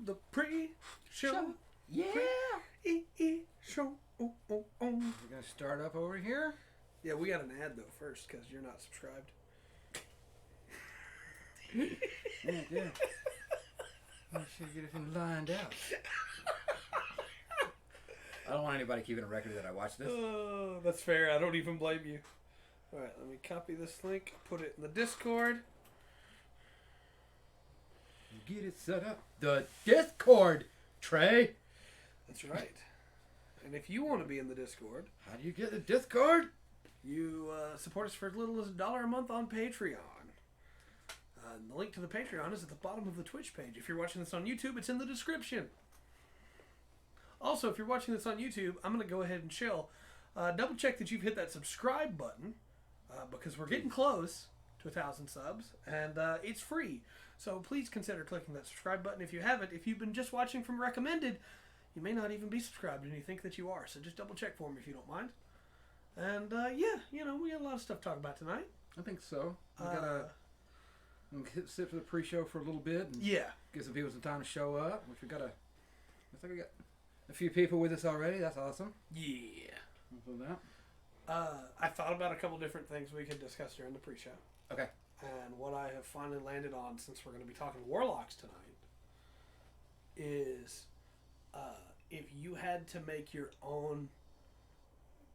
the pre-show. Yeah. Show. Oh. We're gonna start up over here. Yeah, we got an ad though first because you're not subscribed. Yeah. I should get everything lined out. I don't want anybody keeping a record that I watch this. Oh, that's fair. I don't even blame you. All right, let me copy this link, put it in the Discord. Get it set up. The Discord, Trey. That's right. And if you want to be in the Discord, How do you get the Discord? you support us for as little as $1 a month on Patreon. The link to the Patreon is at the bottom of the Twitch page. If you're watching this on YouTube, it's in the description. Also, if you're watching this on YouTube, I'm going to go ahead and chill. Double check that you've hit that subscribe button because we're getting close to 1,000 subs, and it's free. So please consider clicking that subscribe button if you haven't. If you've been just watching from recommended, you may not even be subscribed and you think that you are. So just double check for me if you don't mind. And we got a lot of stuff to talk about tonight. I think so. We gotta sit for the pre-show for a little bit and give some people some time to show up. Which looks like we got a few people with us already. That's awesome. Yeah. For that. I thought about a couple different things we could discuss during the pre-show. Okay. And what I have finally landed on, since we're going to be talking Warlocks tonight, is if you had to make your own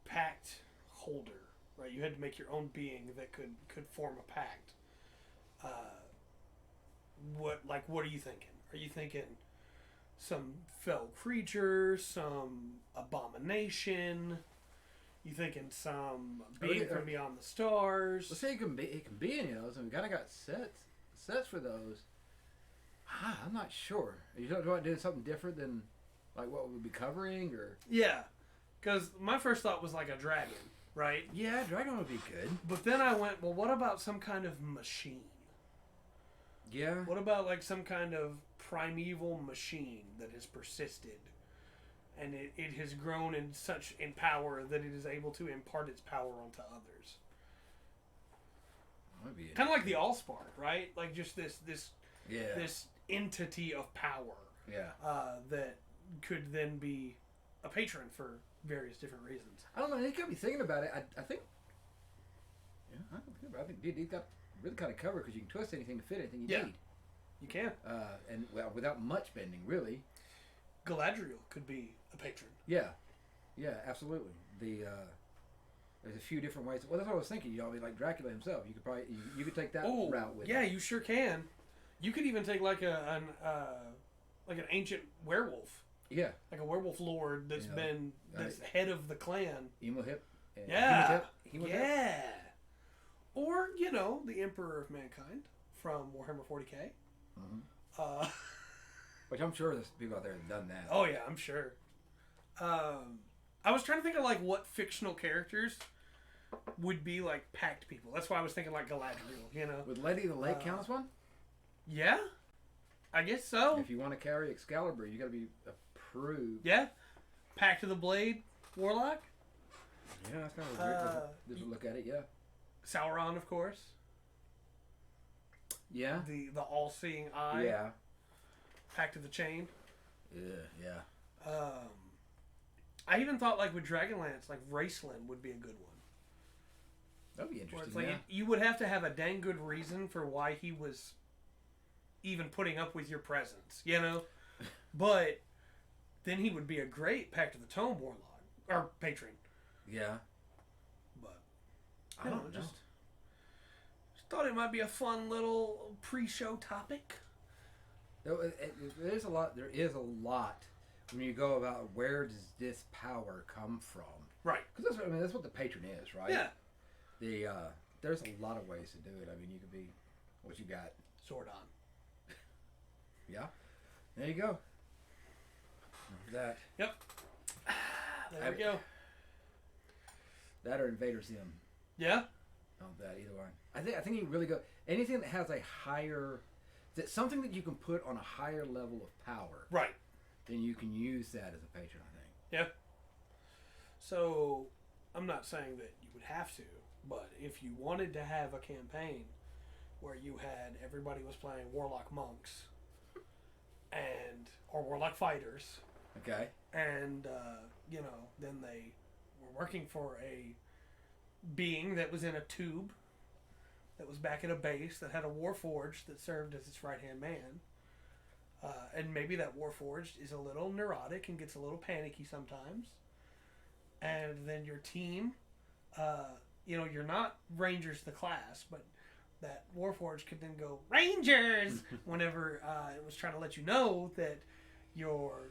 pact holder, right? You had to make your own being that could form a pact. What are you thinking? Are you thinking some fell creature, some abomination? You thinking some being from beyond the stars? Let's say it can be any of those, and we kind of got sets for those. I'm not sure. Are you talking about doing something different than like what we would be covering, or? Yeah, because my first thought was like a dragon, right? Yeah, dragon would be good. But then I went, well, what about some kind of machine? Yeah. What about like some kind of primeval machine that has persisted? And it has grown in power that it is able to impart its power onto others. Kind of like the Allspark, right? Like just this entity of power. Yeah. That could then be a patron for various different reasons. I don't know. You got me thinking about it. I think. Yeah, I think D&D's got really kind of covered because you can twist anything to fit anything you need. You can. And without much bending, really. Galadriel could be a patron. Yeah, absolutely. There's a few different ways. Well, that's what I was thinking. You know, like Dracula himself. You could probably you could take that route with. Yeah, you sure can. You could even take like an ancient werewolf. Yeah, like a werewolf lord that's that's head of the clan. Emohip. Yeah. Or the Emperor of Mankind from Warhammer 40K. Mm-hmm. Which I'm sure there's people out there that have done that. Oh yeah, I'm sure. I was trying to think of like what fictional characters would be like pact people. That's why I was thinking like Galadriel. Would Lady of the Lake count as one? Yeah, I guess so. If you want to carry Excalibur, you got to be approved. Yeah, Pact of the Blade, Warlock. Yeah, that's kind of a different look at it. Yeah. Sauron, of course. Yeah. The all-seeing eye. Yeah. Pact of the Chain. Yeah. I even thought like with Dragonlance, like Raceland would be a good one. That'd be interesting. It's like you would have to have a dang good reason for why he was even putting up with your presence, But then he would be a great Pact of the Tome Warlock or patron. Yeah. But I don't know. Just thought it might be a fun little pre-show topic. There is a lot when you go about where does this power come from? Right. Because that's what the patron is, right? Yeah. There's a lot of ways to do it. I mean, you could be what you got. Sword on. Yeah. There you go. That. Yep. There we go. That or Invader Zim. Yeah. Oh, that either one. I think you really go anything that has a higher, that's something that you can put on a higher level of power. Right. Then you can use that as a patron, I think. Yeah. So I'm not saying that you would have to, but if you wanted to have a campaign where you had everybody was playing Warlock monks or Warlock fighters. Okay. And, then they were working for a being that was in a tube that was back at a base that had a Warforged that served as its right-hand man. And maybe that Warforged is a little neurotic and gets a little panicky sometimes. And then your team, you're not Rangers the class, but that Warforged could then go, Rangers! Whenever it was trying to let you know that your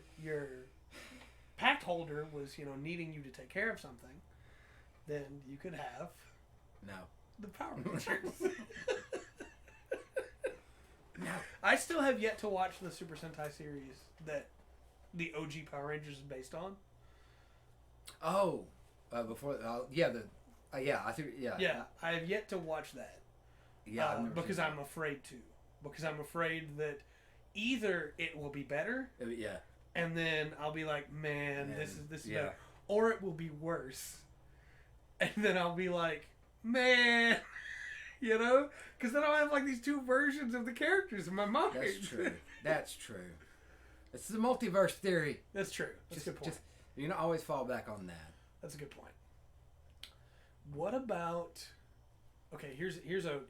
pact holder was, needing you to take care of something. Then you could have... No. The Power Rangers. No. I still have yet to watch the Super Sentai series that the OG Power Rangers is based on. Oh, before I think Yeah, I have yet to watch that. Yeah, because I'm afraid to. Because I'm afraid that either it will be better. Yeah. And then I'll be like, man, this is better, or it will be worse. And then I'll be like, man. Because then I'll have like these two versions of the characters in my mind. That's true. It's the multiverse theory. That's true. That's a good point. Always fall back on that. That's a good point. What about? Okay, here's a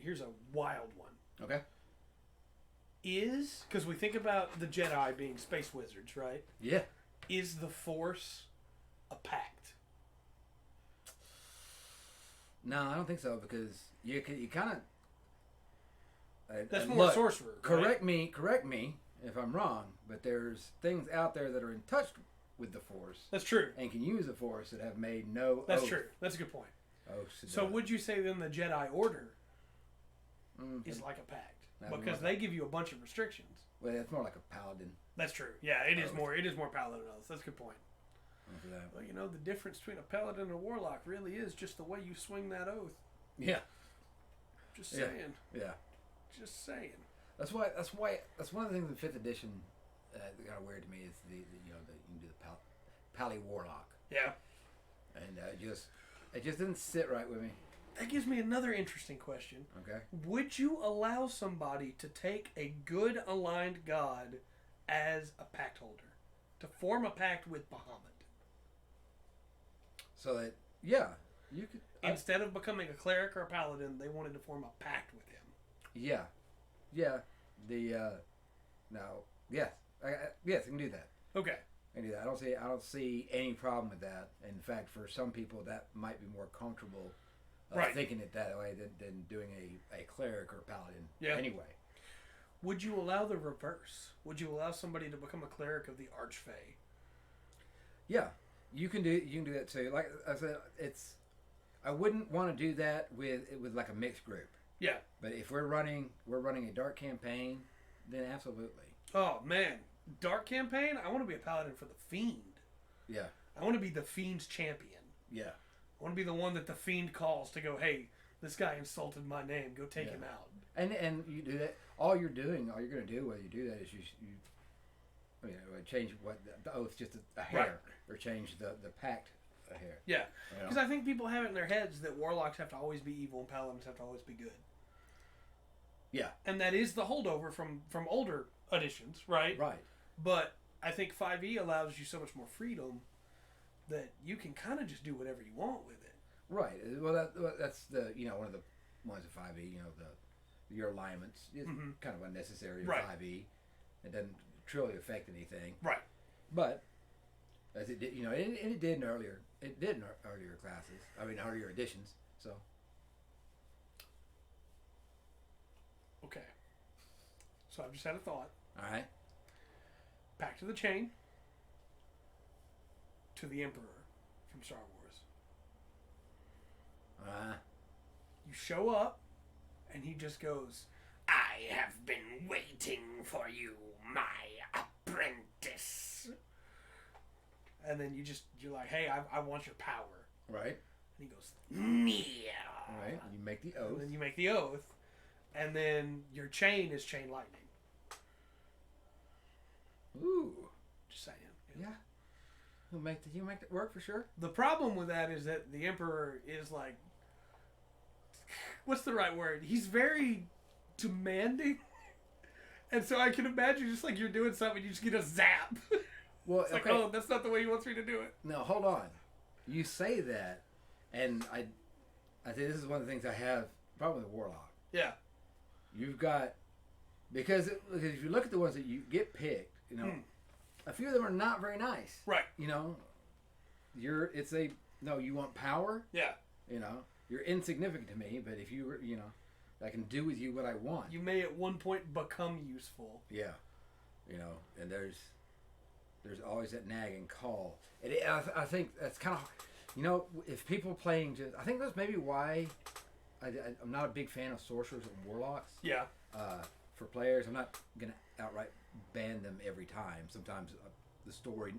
wild one. Okay. Because we think about the Jedi being space wizards, right? Yeah. Is the Force a pact? No, I don't think so, because you kind of... That's more sorcerer. Correct me if I'm wrong, but there's things out there that are in touch with the Force. That's true. And can use the Force that have made no That's true. That's a good point. So would you say then the Jedi Order is like a pact? Because they give you a bunch of restrictions. Well, it's more like a paladin. That's true. Yeah, it is more paladin oaths. That's a good point. Well, the difference between a paladin and a warlock really is just the way you swing that oath. Yeah. Just saying. Yeah. Just saying. That's one of the things in 5th edition that got weird to me is you can do the Pally Warlock. Yeah. And it just didn't sit right with me. That gives me another interesting question. Okay. Would you allow somebody to take a good aligned god as a pact holder? To form a pact with Bahamut? So that, yeah, you could... Instead of becoming a cleric or a paladin, they wanted to form a pact with him. Yeah. Yeah. Yes, I can do that. Okay. I can do that. I don't see any problem with that. In fact, for some people, that might be more comfortable thinking it that way than doing a cleric or a paladin. Yeah. Anyway. Would you allow the reverse? Would you allow somebody to become a cleric of the Archfey? Yeah. You can do that too. Like I said, I wouldn't want to do that with like a mixed group. Yeah. But if we're running a dark campaign, then absolutely. Oh man, dark campaign. I want to be a paladin for the Fiend. Yeah. I want to be the Fiend's champion. Yeah. I want to be the one that the Fiend calls to go, hey, this guy insulted my name. Go take him out. And you do that. All you're going to do while you do that is you change what the oath just a hair, or change the pact a hair. Yeah, because I think people have it in their heads that warlocks have to always be evil and paladins have to always be good. Yeah, and that is the holdover from older editions, right? Right. But I think 5e allows you so much more freedom that you can kind of just do whatever you want with it. Right. Well, that's the one of the ones of 5e. Your alignments is kind of unnecessary in 5e. It doesn't truly affect anything. Right. But as it did, it did in earlier classes. I mean, earlier editions. So. Okay. So I've just had a thought. All right. Pact of the Chain to the Emperor from Star Wars. You show up, and he just goes, I have been waiting for you, my apprentice. And then you're like, hey, I want your power. Right. And he goes, yeah. Right. You make the oath. And then you make the oath. And then your chain is chain lightning. Ooh. Just saying. Yeah. You make it work for sure. The problem with that is that the Emperor is like, what's the right word? He's very demanding. And so I can imagine just like you're doing something, you just get a zap. Well, It's like, oh, that's not the way he wants me to do it. No, hold on. You say that, and I think this is one of the things I have problem with Warlock. Yeah. You've got because if you look at the ones that you get picked, you know, a few of them are not very nice. Right. You know, you want power. Yeah. You know, you're insignificant to me, but if you were, you know, I can do with you what I want. You may at one point become useful. Yeah. You know, and there's always that nagging call. And I think that's kind of, you know, if people playing just, I think that's maybe why I'm not a big fan of sorcerers and warlocks. Yeah. For players, I'm not gonna outright ban them every time. Sometimes the story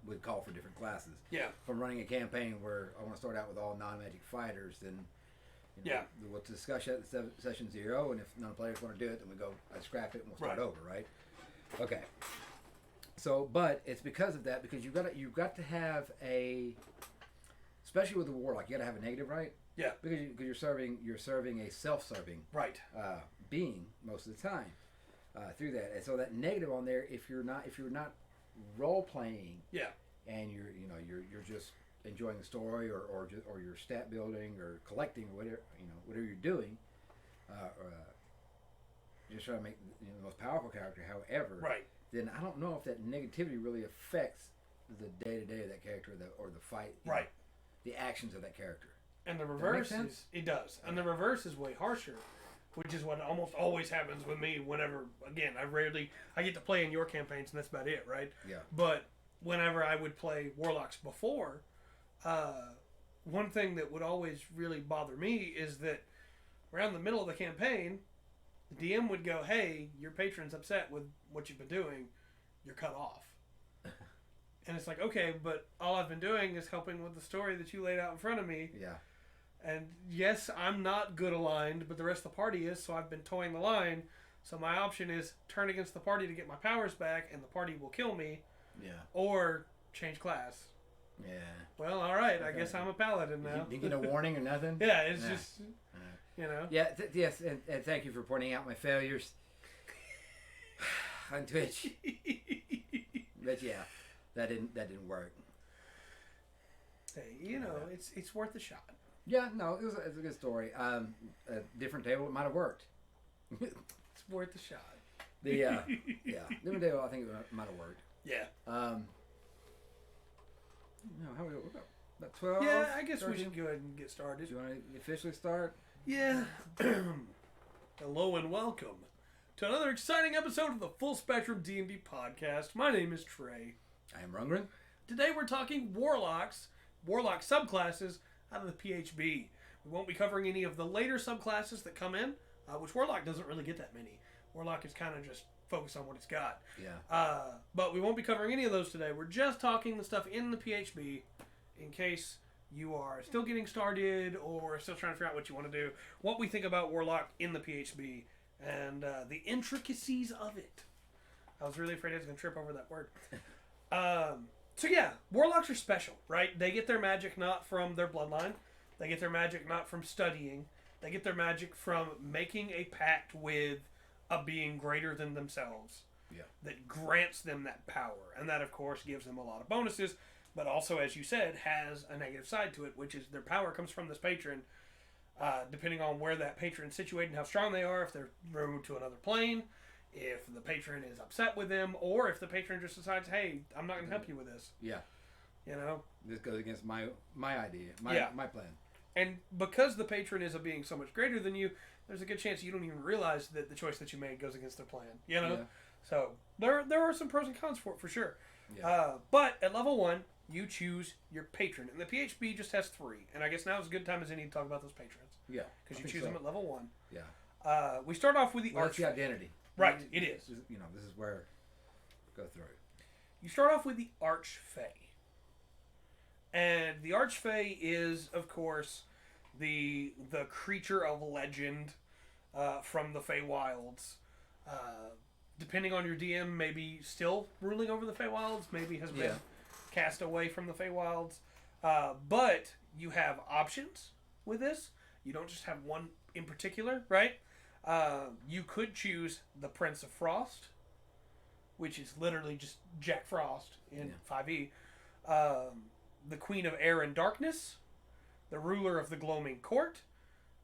would call for different classes. Yeah. If I'm running a campaign where I want to start out with all non-magic fighters, then we'll discuss that at session 0, and if none of the players want to do it, then I scrap it and we'll start over, right? Okay. So, but it's because of that, because you've got to have especially with the warlock, you got to have a negative, right? Yeah. Because you're serving a self-serving being most of the time through that, and so that negative on there, if you're not role playing, and you're just enjoying the story or you're stat building or collecting or whatever you're doing, just trying to make the most powerful character. However, then I don't know if that negativity really affects the day to day of that character or the fight, the actions of that character. And the reverse is it does, and the reverse is way harsher, which is what almost always happens with me. Whenever I get to play in your campaigns, and that's about it, right? Yeah. But whenever I would play Warlocks before, one thing that would always really bother me is that around the middle of the campaign, the DM would go, "Hey, your patron's upset with what you've been doing. You're cut off." And it's like, okay, but all I've been doing is helping with the story that you laid out in front of me. Yeah. And yes, I'm not good aligned, but the rest of the party is, so I've been towing the line. So my option is turn against the party to get my powers back, and the party will kill me. Yeah. Or change class. Yeah. Well, all right. I guess I'm a paladin now. Did you get a warning or nothing? Yeah, it's just, you know. Yeah. Yes, and thank you for pointing out my failures on Twitch. But yeah, that didn't work. Hey, it's worth a shot. Yeah, no, it's a good story. A different table, it might have worked. It's worth a shot. Different table, I think it might have worked. Yeah. How we go? About 12? Yeah, I guess 13? we should go ahead and get started. Do you want to officially start? Yeah. Hello and welcome to another exciting episode of the Full Spectrum D&D podcast. My name is Trey. I am Rungren. Today we're talking Warlocks, Warlock subclasses out of the PHB. We won't be covering any of the later subclasses that come in, which Warlock doesn't really get that many. Warlock is kind of just focused on what it's got. Yeah. But we won't be covering any of those today. We're just talking the stuff in the PHB in case you are still getting started or still trying to figure out what you want to do, what we think about Warlock in the PHB, and the intricacies of it. I was really afraid I was going to trip over that word. So yeah, Warlocks are special, right? They get their magic not from their bloodline. They get their magic not from studying. They get their magic from making a pact with a being greater than themselves. Yeah. That grants them that power. And that, of course, gives them a lot of bonuses, but also, as you said, has a negative side to it, which is their power comes from this patron. Depending on where that patron's situated and how strong they are, if they're removed to another plane, if the patron is upset with them, or if the patron just decides, hey, I'm not going to help you with this. Yeah. You know? This goes against my idea, my plan. And because the patron is a being so much greater than you, there's a good chance you don't even realize that the choice that you made goes against their plan. You know? Yeah. So there are some pros and cons for it, for sure. Yeah. But at level 1, you choose your patron. And the PHB just has 3. And I guess now is a good time as any to talk about those patrons. Yeah. Because you choose them at level 1. Yeah. We start off with the Archfey. That's the identity. Right, it is. This is where go through it. You start off with the Archfey. And the Archfey is, of course, the creature of legend from the Feywilds. Depending on your DM, maybe still ruling over the Feywilds, maybe has been cast away from the Feywilds. But you have options with this. You don't just have one in particular, right? You could choose the Prince of Frost, which is literally just Jack Frost in 5e. The Queen of Air and Darkness, the Ruler of the Gloaming Court,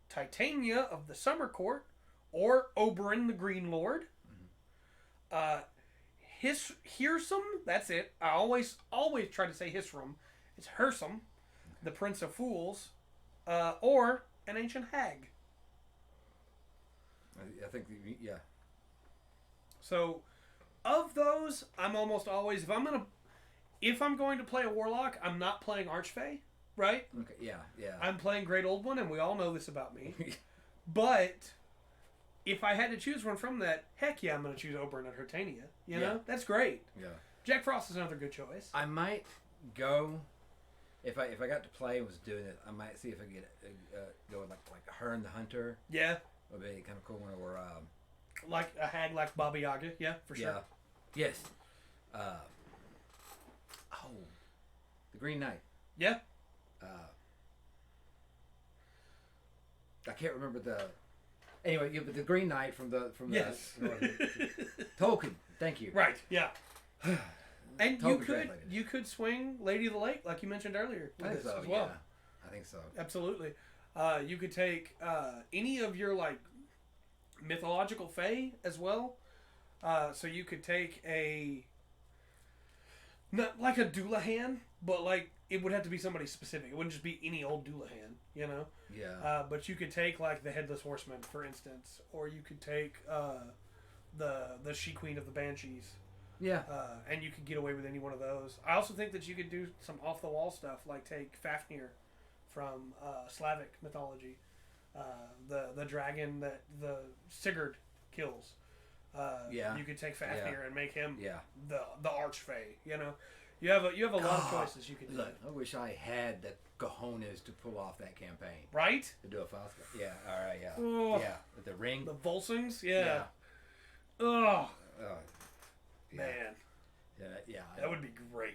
Titania of the Summer Court, or Oberyn the Green Lord. Hirsum, that's it. I always try to say Hisrum. It's Hirsum, the Prince of Fools, or an Ancient Hag. I think, yeah. So, of those, I'm almost always, if I'm going to play a Warlock, I'm not playing Archfey, right? Okay, yeah. I'm playing Great Old One, and we all know this about me. But if I had to choose one from that, heck yeah, I'm going to choose Oberyn and Titania. You know? That's great. Yeah. Jack Frost is another good choice. I might go, if I got to play and was doing it, I might see if I get go with like Hearn the Hunter. Yeah. Would be kind of cool one, or like a hag like Baba Yaga, yeah, for sure. Yeah. Yes. The Green Knight. Yeah. I can't remember the. Anyway, yeah, but the Green Knight from the yes. Tolkien. Thank you. Right. Yeah. And you could swing Lady of the Lake like you mentioned earlier with this as well. Yeah. I think so. Absolutely. You could take any of your like mythological fae as well. So you could take not like a Doulahan, but like it would have to be somebody specific. It wouldn't just be any old Doulahan, you know? Yeah. But you could take like the Headless Horseman, for instance, or you could take the She Queen of the Banshees. Yeah. And you could get away with any one of those. I also think that you could do some off the wall stuff, like take Fafnir from Slavic mythology, the dragon that the Sigurd kills. You could take Fafnir and make him the Archfey. You know, you have a lot of choices you can do. Look, I wish I had the cojones to pull off that campaign. Right? To do a Fausta. Yeah. All right. Yeah. Oh, yeah. With the ring. The Volsungs. Yeah. Oh. Man. Yeah. That would be great.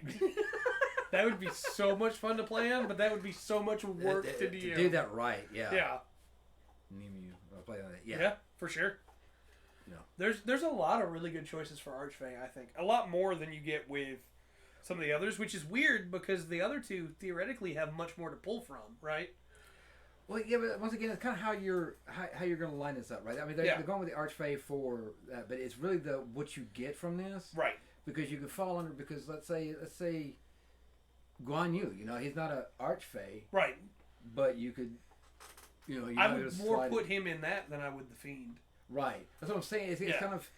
That would be so much fun to play on, but that would be so much work to do. To do that right, yeah. Yeah. I'll play on that. Yeah. Yeah, for sure. No. There's a lot of really good choices for Archfey, I think. A lot more than you get with some of the others, which is weird because the other two theoretically have much more to pull from, right? Well, yeah, but once again, it's kind of how you're going to line this up, right? I mean, they're going with the Archfey for that, but it's really what you get from this, right? Because you could fall under let's say Guan Yu, he's not an Archfey, right? But you could, I would more put him in that than I would the Fiend. Right. That's what I'm saying. It's kind of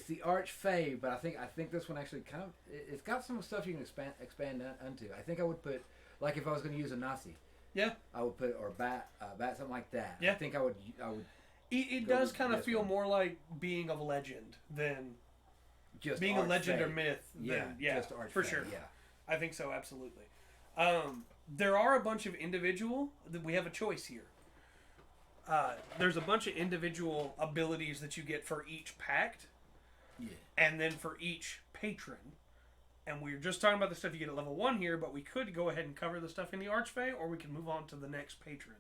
the Archfey, but I think this one actually kind of it's got some stuff you can expand onto. I think I would put like if I was going to use a Nasi. Yeah. I would put or bat something like that. Yeah. I think I would. It does kind of feel more like being of a legend than just being a legend or myth. Yeah. Just Archfey, for sure. Yeah. I think so. Absolutely. There are a bunch of individual. We have a choice here. There's a bunch of individual abilities that you get for each pact. Yeah. And then for each patron. And we're just talking about the stuff you get at level 1 here, but we could go ahead and cover the stuff in the Archfey, or we can move on to the next patron.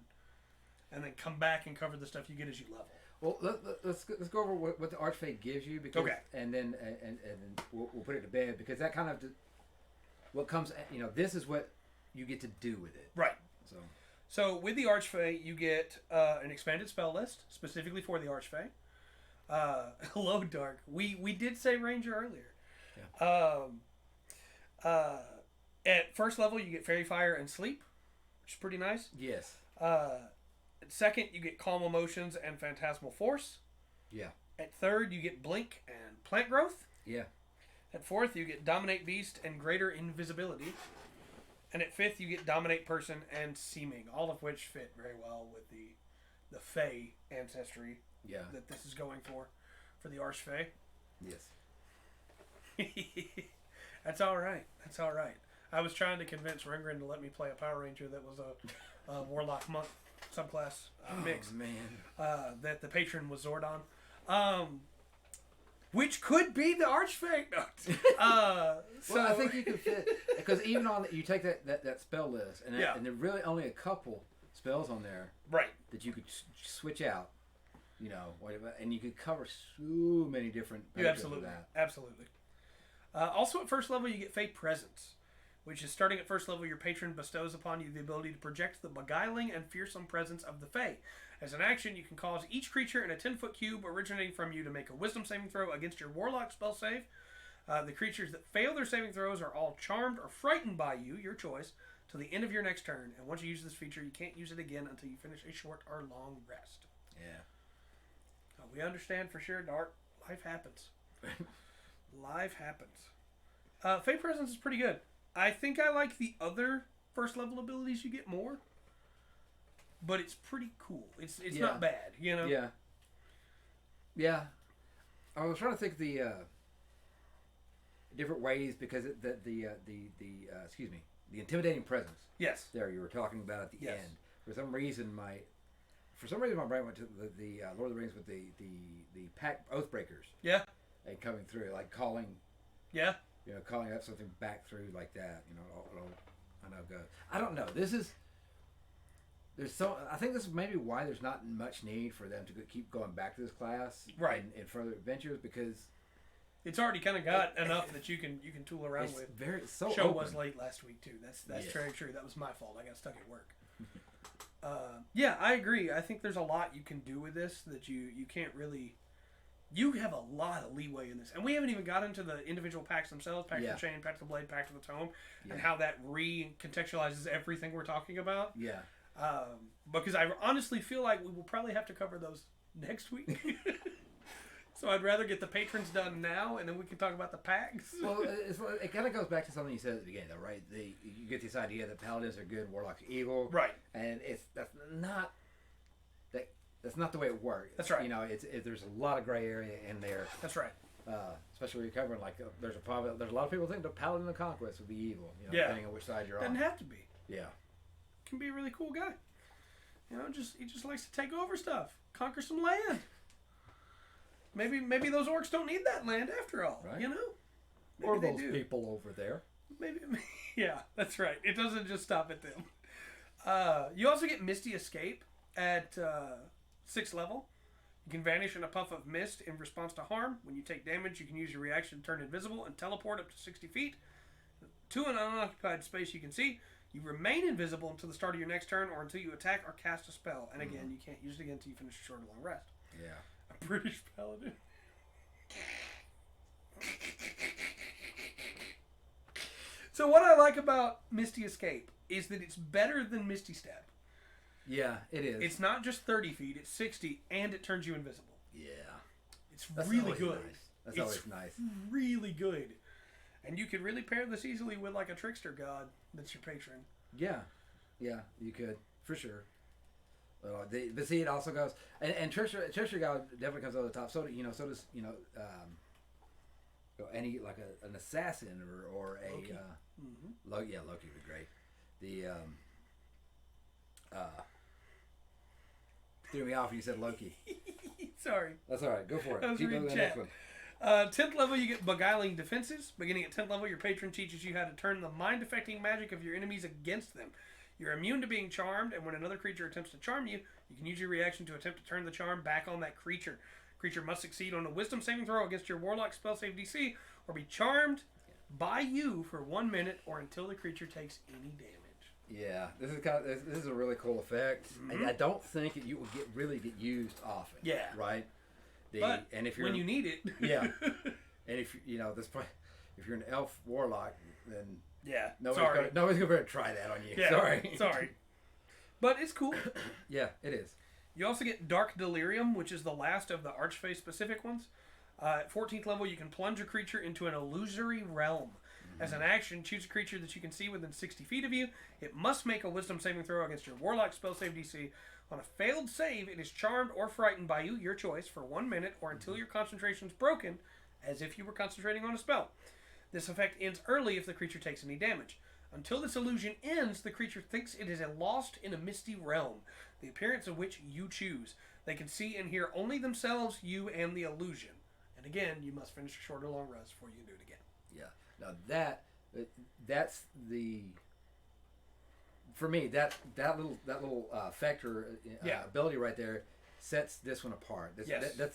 And then come back and cover the stuff you get as you level. Well, let's go over what the Archfey gives you, because, and then we'll put it to bed, because that kind of what comes. This is what you get to do with it. Right. So with the Archfey, you get an expanded spell list specifically for the Archfey. Hello, Dark. We did say Ranger earlier. Yeah. At first level, you get Fairy Fire and Sleep, which is pretty nice. Yes. At second, you get Calm Emotions and Phantasmal Force. Yeah. At third, you get Blink and Plant Growth. Yeah. At fourth, you get Dominate Beast and Greater Invisibility. And at fifth, you get Dominate Person and Seeming, all of which fit very well with the Fey ancestry that this is going for the Archfey. Yes. That's all right. That's all right. I was trying to convince Ringrin to let me play a Power Ranger that was a Warlock monk subclass mix. Oh, man. That the patron was Zordon. Which could be the Archfey. Well, I think you can fit, because even on you take that spell list, and there are really only a couple spells on there, right, that you could switch out. you know, whatever, and you could cover so many different. Yeah, absolutely, absolutely. Also, at first level, you get Fey Presence, which is starting at first level. Your patron bestows upon you the ability to project the beguiling and fearsome presence of the Fey. As an action, you can cause each creature in a 10-foot cube originating from you to make a Wisdom saving throw against your Warlock spell save. The creatures that fail their saving throws are all charmed or frightened by you, your choice, till the end of your next turn. And once you use this feature, you can't use it again until you finish a short or long rest. Yeah. We understand for sure, Dark. Life happens. Life happens. Fey Presence is pretty good. I think I like the other first level abilities you get more, but it's pretty cool. It's not bad, you know. Yeah. Yeah. I was trying to think of the different ways because the intimidating presence. Yes. There you were talking about at the end. For some reason my brain went to the Lord of the Rings with the pack Oathbreakers. Yeah. And coming through, like calling. Yeah. You know, calling up something back through like that. You know, I know. Go. I don't know. I think this is maybe why there's not much need for them to keep going back to this class. Right. In further adventures because. It's already kind of got enough that you can tool around with. Show open. Was late last week too. That's very true. That was my fault. I got stuck at work. Yeah, I agree. I think there's a lot you can do with this that you can't really. You have a lot of leeway in this, and we haven't even got into the individual packs themselves: Pact of the Chain, Pact of the Blade, Pact of the Tome, and how that recontextualizes everything we're talking about. Yeah. Because I honestly feel like we will probably have to cover those next week. So I'd rather get the patrons done now, and then we can talk about the packs. Well, it kind of goes back to something you said at the beginning, though, right? You get this idea that paladins are good, warlocks are evil, right? And that's not the way it works. That's right. You know, there's a lot of gray area in there. That's right. Especially when you're covering there's a lot of people think the paladin of conquest would be evil. You know, depending on which side you're on. Doesn't have to be. Yeah. Can be a really cool guy. You know, he just likes to take over stuff, conquer some land. Maybe those orcs don't need that land after all. Right. You know, maybe or those people over there. Maybe, yeah, that's right. It doesn't just stop at them. You also get Misty Escape at 6th level. You can vanish in a puff of mist in response to harm. When you take damage, you can use your reaction to turn invisible and teleport up to 60 feet to an unoccupied space you can see. You remain invisible until the start of your next turn or until you attack or cast a spell. And again, you can't use it again until you finish a short or long rest. Yeah. A British paladin. So what I like about Misty Escape is that it's better than Misty Step. Yeah, it is. It's not just 30 feet, it's 60, and it turns you invisible. Yeah. That's really good. Nice. That's always nice. Really good. And you could really pair this easily with like a trickster god that's your patron. Yeah. Yeah, you could. For sure. But see, it also goes... And trickster god definitely comes over the top. So does any, like an assassin or a... Loki. Loki would be great. The... threw me off when you said Loki. Sorry. That's all right. Go for it. That was Keep going to the next one. 10th level, you get Beguiling Defenses. Beginning at 10th level, your patron teaches you how to turn the mind-affecting magic of your enemies against them. You're immune to being charmed, and when another creature attempts to charm you, you can use your reaction to attempt to turn the charm back on that creature. Creature must succeed on a Wisdom saving throw against your Warlock spell save DC, or be charmed by you for 1 minute or until the creature takes any damage. Yeah, this is a really cool effect. I don't think you will really get used often. Yeah, right. And if when you need it, yeah. And if you're an elf warlock, then nobody's gonna try that on you. Yeah, sorry. But it's cool. Yeah, it is. You also get Dark Delirium, which is the last of the Archfey specific ones. At 14th level, you can plunge a creature into an illusory realm. As an action, choose a creature that you can see within 60 feet of you. It must make a Wisdom saving throw against your Warlock spell save DC. On a failed save, it is charmed or frightened by you, your choice, for 1 minute or until your concentration is broken, as if you were concentrating on a spell. This effect ends early if the creature takes any damage. Until this illusion ends, the creature thinks it is lost in a misty realm, the appearance of which you choose. They can see and hear only themselves, you, and the illusion. And again, you must finish a short or long rest before you can do it again. Yeah. Now that's the... For me, that little factor ability right there sets this one apart. I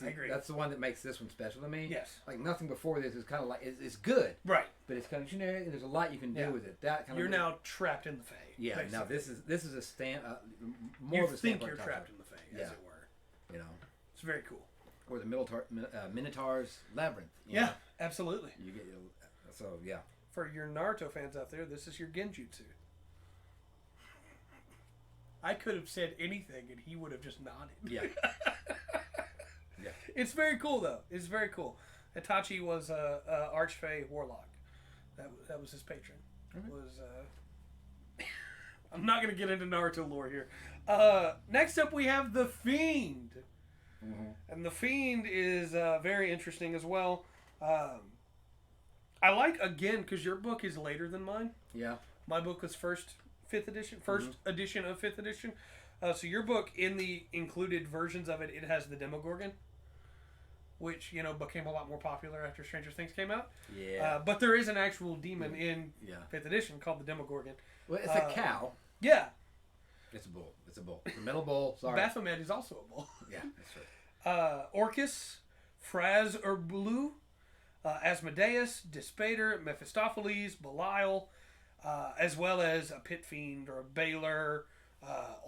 agree. That's the one that makes this one special to me. Yes. Like nothing before this is kind of like it's good. Right. But it's kind of generic, and there's a lot you can do with it. That kind You're of now trapped in the Fae. Yeah. Basically. Now this is a stand more you of a think you're trapped in the Fae, as it were. You know. It's very cool. Or the Minotaur's Labyrinth. Yeah, absolutely. You get so yeah. For your Naruto fans out there, this is your Genjutsu. I could have said anything and he would have just nodded. Yeah. Yeah. It's very cool though. It's very cool. Itachi was a Archfey Warlock. That was his patron. Mm-hmm. I'm not going to get into Naruto lore here. Next up we have the Fiend. Mm-hmm. And the Fiend is very interesting as well. I like, again, because your book is later than mine. Yeah. My book was first edition of 5th edition. So your book, in the included versions of it, it has the Demogorgon, which, became a lot more popular after Stranger Things came out. Yeah. But there is an actual demon in 5th edition called the Demogorgon. Well, it's a cow. Yeah. It's a bull. It's a bull. It's a metal bull. Sorry. Baphomet is also a bull. Yeah, that's right. Orcus, Fraz Urbulu, Asmodeus, Dispater, Mephistopheles, Belial, as well as a Pit Fiend or a Baylor,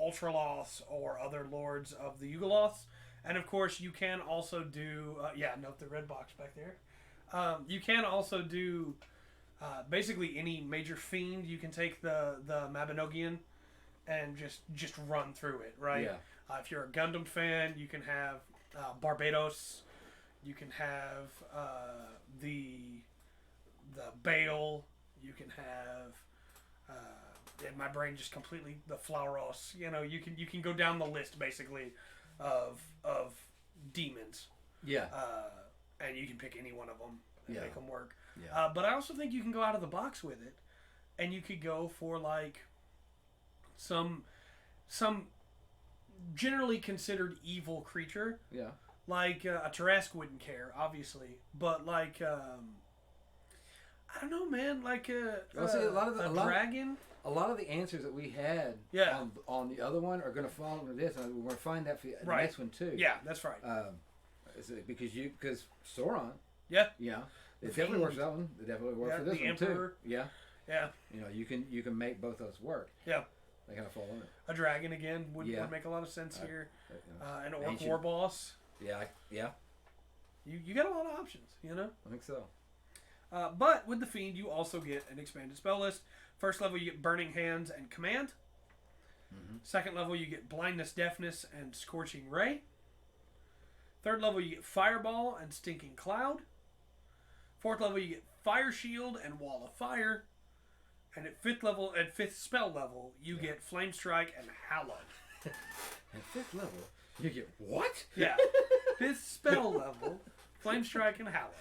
Ultraloths, or other lords of the Yugoloths. And of course, you can also do, note the red box back there. You can also do basically any major fiend. You can take the Mabinogion and just run through it, right? Yeah. If you're a Gundam fan, you can have Barbados. You can have the Bale. You can have and my brain just completely the Flauros. You can go down the list basically of demons. Yeah. And you can pick any one of them and make them work. Yeah. But I also think you can go out of the box with it, and you could go for like some generally considered evil creature. Yeah. Like a Tarrasque wouldn't care, obviously, but like I don't know, man. Like a dragon. A lot of the answers that we had on the other one are going to fall into this, and we're going to find that for the next one too. Yeah, that's right. Because Sauron. Yeah. It definitely works for that one. It definitely works for this one Emperor. too. Yeah. Yeah. You can make both those work. Yeah. They kind of fall in it. A dragon again would make a lot of sense here. An orc war boss. Yeah. Yeah. You got a lot of options, I think so. But with the Fiend, you also get an expanded spell list. First level, you get Burning Hands and Command. Mm-hmm. Second level, you get Blindness, Deafness, and Scorching Ray. Third level, you get Fireball and Stinking Cloud. Fourth level, you get Fire Shield and Wall of Fire. And at fifth spell level, you get Flame Strike and Hallow. At fifth level, you get what? Yeah. Fifth spell level, Flame Strike and Hallow.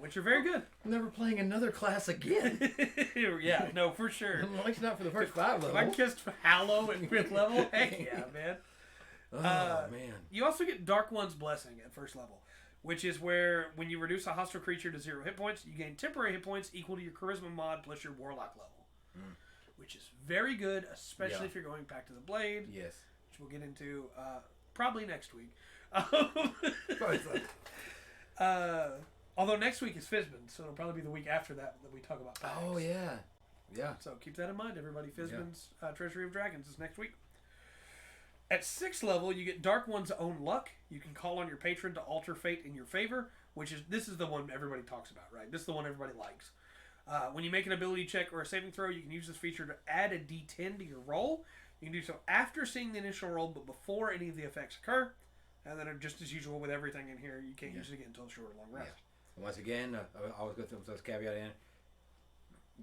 Which are very good. I'm never playing another class again. Yeah, no, for sure. At least not for the first 5 levels. I kissed Hallow at 5th level. Heck yeah, man. Oh, man. You also get Dark One's Blessing at first level, which is where when you reduce a hostile creature to 0 hit points, you gain temporary hit points equal to your Charisma mod plus your Warlock level. Which is very good, especially if you're going back to the Blade. Yes. Which we'll get into probably next week. Although next week is Fizbin, so it'll probably be the week after that we talk about packs. Oh, yeah. Yeah. So keep that in mind, everybody. Fizbin's Treasury of Dragons is next week. At 6th level, you get Dark One's Own Luck. You can call on your patron to alter fate in your favor, this is the one everybody talks about, right? This is the one everybody likes. When you make an ability check or a saving throw, you can use this feature to add a d10 to your roll. You can do so after seeing the initial roll, but before any of the effects occur. And then just as usual with everything in here, you can't use it again until a short or long rest. Yeah. Once again, I always go through those caveat in.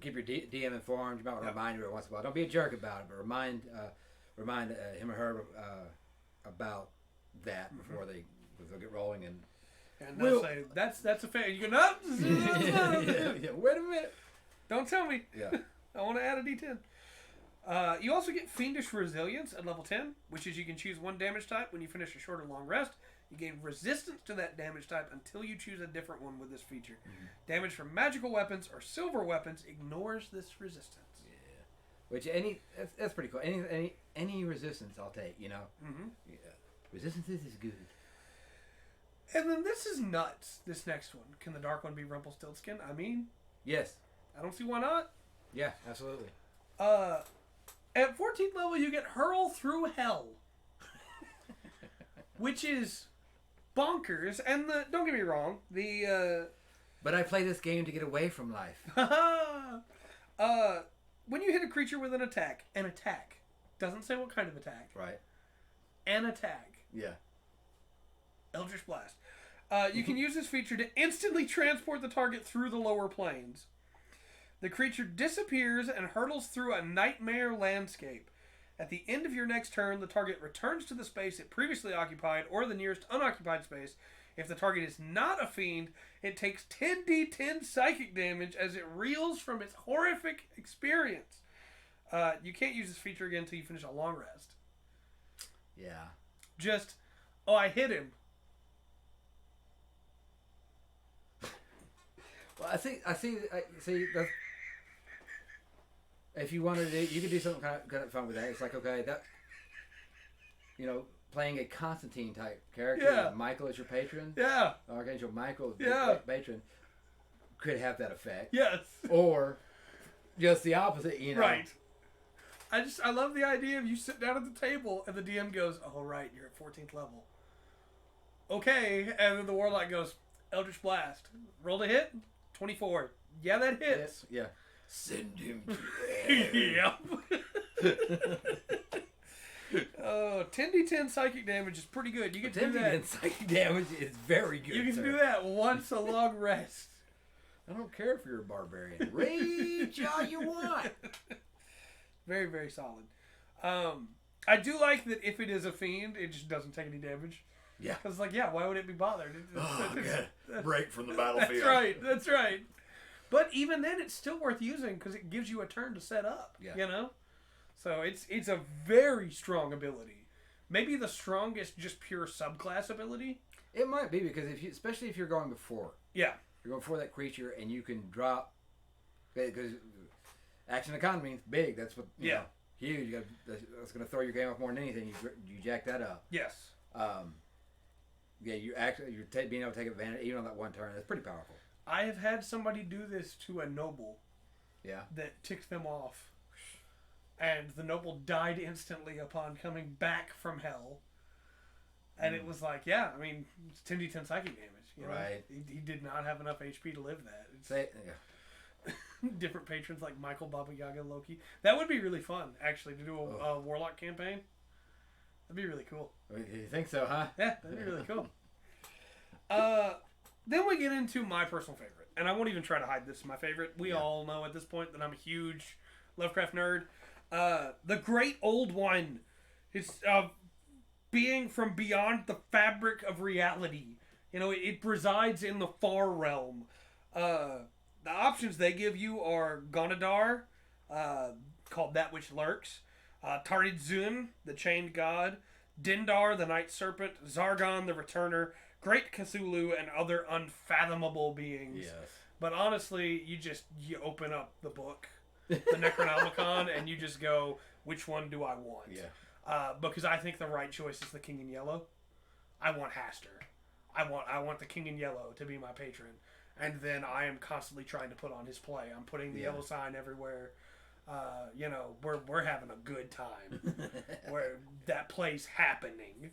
Keep your DM informed. You might want to remind her once in a while. Don't be a jerk about it, but remind him or her about that before they'll get rolling. And they'll say, that's a fair. You go, no. Wait a minute. Don't tell me. Yeah. I want to add a d10. You also get Fiendish Resilience at level 10, which is you can choose one damage type when you finish a short or long rest. You gain resistance to that damage type until you choose a different one with this feature. Mm-hmm. Damage from magical weapons or silver weapons ignores this resistance. Yeah, which that's pretty cool. Any resistance I'll take. Mm-hmm. Yeah. Resistance is good. And then this is nuts. This next one. Can the dark one be Rumpelstiltskin? I mean... Yes. I don't see why not. Yeah, absolutely. At 14th level, you get Hurl Through Hell. Which is bonkers. And don't get me wrong, But I play this game to get away from life. When you hit a creature with an attack, doesn't say what kind of attack. Right. An attack. Yeah. Eldritch Blast. You can use this feature to instantly transport the target through the lower planes. The creature disappears and hurtles through a nightmare landscape. At the end of your next turn, the target returns to the space it previously occupied or the nearest unoccupied space. If the target is not a fiend, it takes 10d10 psychic damage as it reels from its horrific experience. You can't use this feature again until you finish a long rest. Yeah. Just, I hit him. Well, I see. If you wanted to, you could do something kind of fun with that. It's like, okay, that, playing a Constantine type character. Yeah. Michael is your patron. Yeah. Archangel Michael is Yeah. your patron. Could have that effect. Yes. Or just the opposite, Right. I love the idea of you sit down at the table and the DM goes, "Oh, right, you're at 14th level." Okay, and then the Warlock goes, "Eldritch Blast. Roll to hit. 24. Yeah, that hits." Yeah. Send him to hell. Yep. 10d10 psychic damage is pretty good. You can do that. 10d10 psychic damage is very good. You can do that once a long rest. I don't care if you're a barbarian. Rage all you want. Very, very solid. I do like that if it is a fiend, it just doesn't take any damage. Yeah. Because, why would it be bothered? Break from the battlefield. That's right. But even then, it's still worth using because it gives you a turn to set up. Yeah. So it's a very strong ability. Maybe the strongest, just pure subclass ability. It might be because especially if you're going before. Yeah. You're going before that creature and you can drop because action economy is big. That's what huge. That's going to throw your game off more than anything. You jack that up. Yes. You're being able to take advantage even on that one turn. That's pretty powerful. I have had somebody do this to a noble. Yeah. That ticked them off. And the noble died instantly upon coming back from hell. And it was like, it's 10d10 psychic damage. Right. He did not have enough HP to live that. Different patrons like Michael, Baba Yaga, Loki. That would be really fun, actually, to do a Warlock campaign. That'd be really cool. You think so, huh? Yeah, that'd be really cool. Then we get into my personal favorite. And I won't even try to hide this is my favorite. We all know at this point that I'm a huge Lovecraft nerd. The Great Old One. It's being from beyond the fabric of reality. It resides in the far realm. The options they give you are Gonadar, called That Which Lurks, Tarid Zun, the Chained God, Dindar, the Night Serpent, Zargon, the Returner, Great Cthulhu, and other unfathomable beings. Yes. But honestly, you open up the book, the Necronomicon, and you just go, which one do I want? Yeah. Because I think the right choice is the King in Yellow. I want Haster. I want the King in Yellow to be my patron. And then I am constantly trying to put on his play. I'm putting the yellow sign everywhere. We're having a good time. Where that play's happening.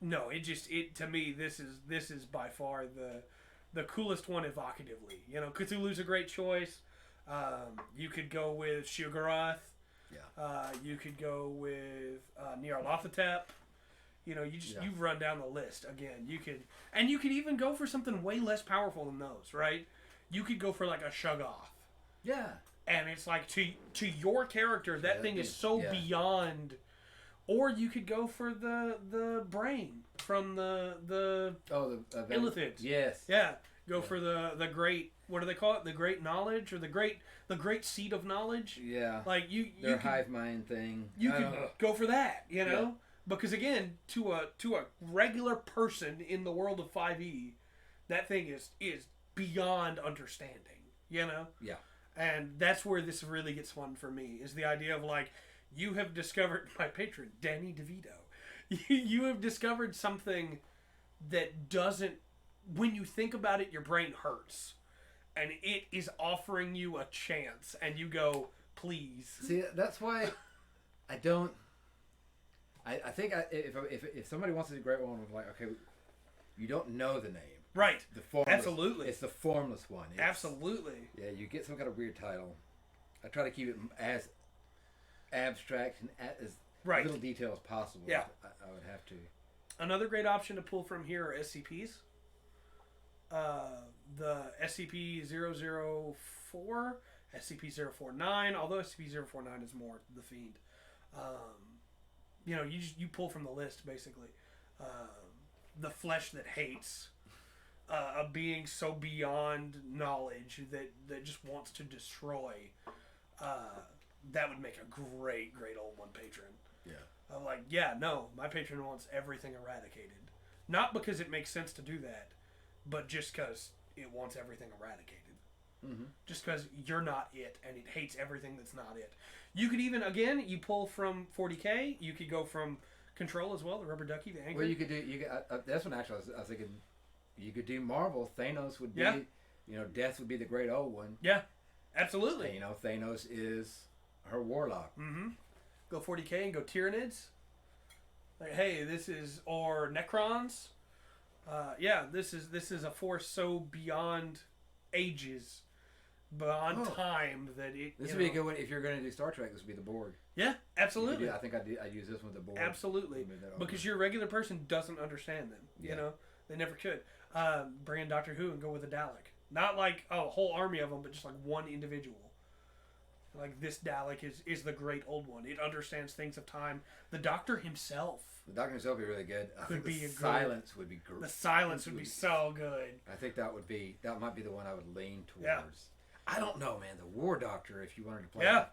No, to me this is by far the coolest one evocatively. Cthulhu's a great choice. You could go with Shugarath. Yeah. You could go with Nyarlathotep. You've run down the list again. You could even go for something way less powerful than those, right? You could go for like a Shuggoth. Yeah. And it's like to your character that thing is so beyond. Or you could go for the brain from the Illithids. Yes. Yeah. Go for the great, what do they call it? The great knowledge or the great seat of knowledge. Yeah. Like their hive mind thing. You could go for that, Yeah. Because again, to a regular person in the world of 5e, that thing is beyond understanding, Yeah. And that's where this really gets fun for me, is the idea of you have discovered my patron, Danny DeVito. You have discovered something that doesn't, when you think about it, your brain hurts. And it is offering you a chance. And you go, please. See, that's why I don't... I think if somebody wants to do Great One, I'm like, okay, you don't know the name. Right. The formless, absolutely. It's the formless one. Absolutely. Yeah, you get some kind of weird title. I try to keep it as abstract and as little detail as possible. Yeah. I would have to. Another great option to pull from here are SCPs. The SCP-004, SCP-049, although SCP-049 is more the Fiend. You pull from the list, basically. The flesh that hates. A being so beyond knowledge that just wants to destroy. That would make a great Old One patron. Yeah. I'm like, my patron wants everything eradicated. Not because it makes sense to do that, but just because it wants everything eradicated. Mm-hmm. Just because you're not it, and it hates everything that's not it. You could even, again, you pull from 40k. You could go from Control as well, the rubber ducky, the anchor. Well, you could do. That's what actually I was thinking. You could do Marvel. Thanos would be. Death would be the Great Old One. Yeah, absolutely. And, Thanos is her Warlock. Mm-hmm. Go 40k and go Tyranids. Like, hey, this is or Necrons. This is a force so beyond ages, beyond time that it. This would be a good one if you're going to do Star Trek. This would be the Borg. Yeah, absolutely. I think I'd use this one with the Borg. Absolutely, because your regular person doesn't understand them. Yeah. They never could. Bring in Doctor Who and go with a Dalek. Not like a whole army of them, but just like one individual. Like this Dalek is the Great Old One. It understands things of time. The Doctor himself. The Doctor himself would be really good. The silence would be great. The silence would be so good. I think that might be the one I would lean towards. Yeah. I don't know, man. The War Doctor, if you wanted to play that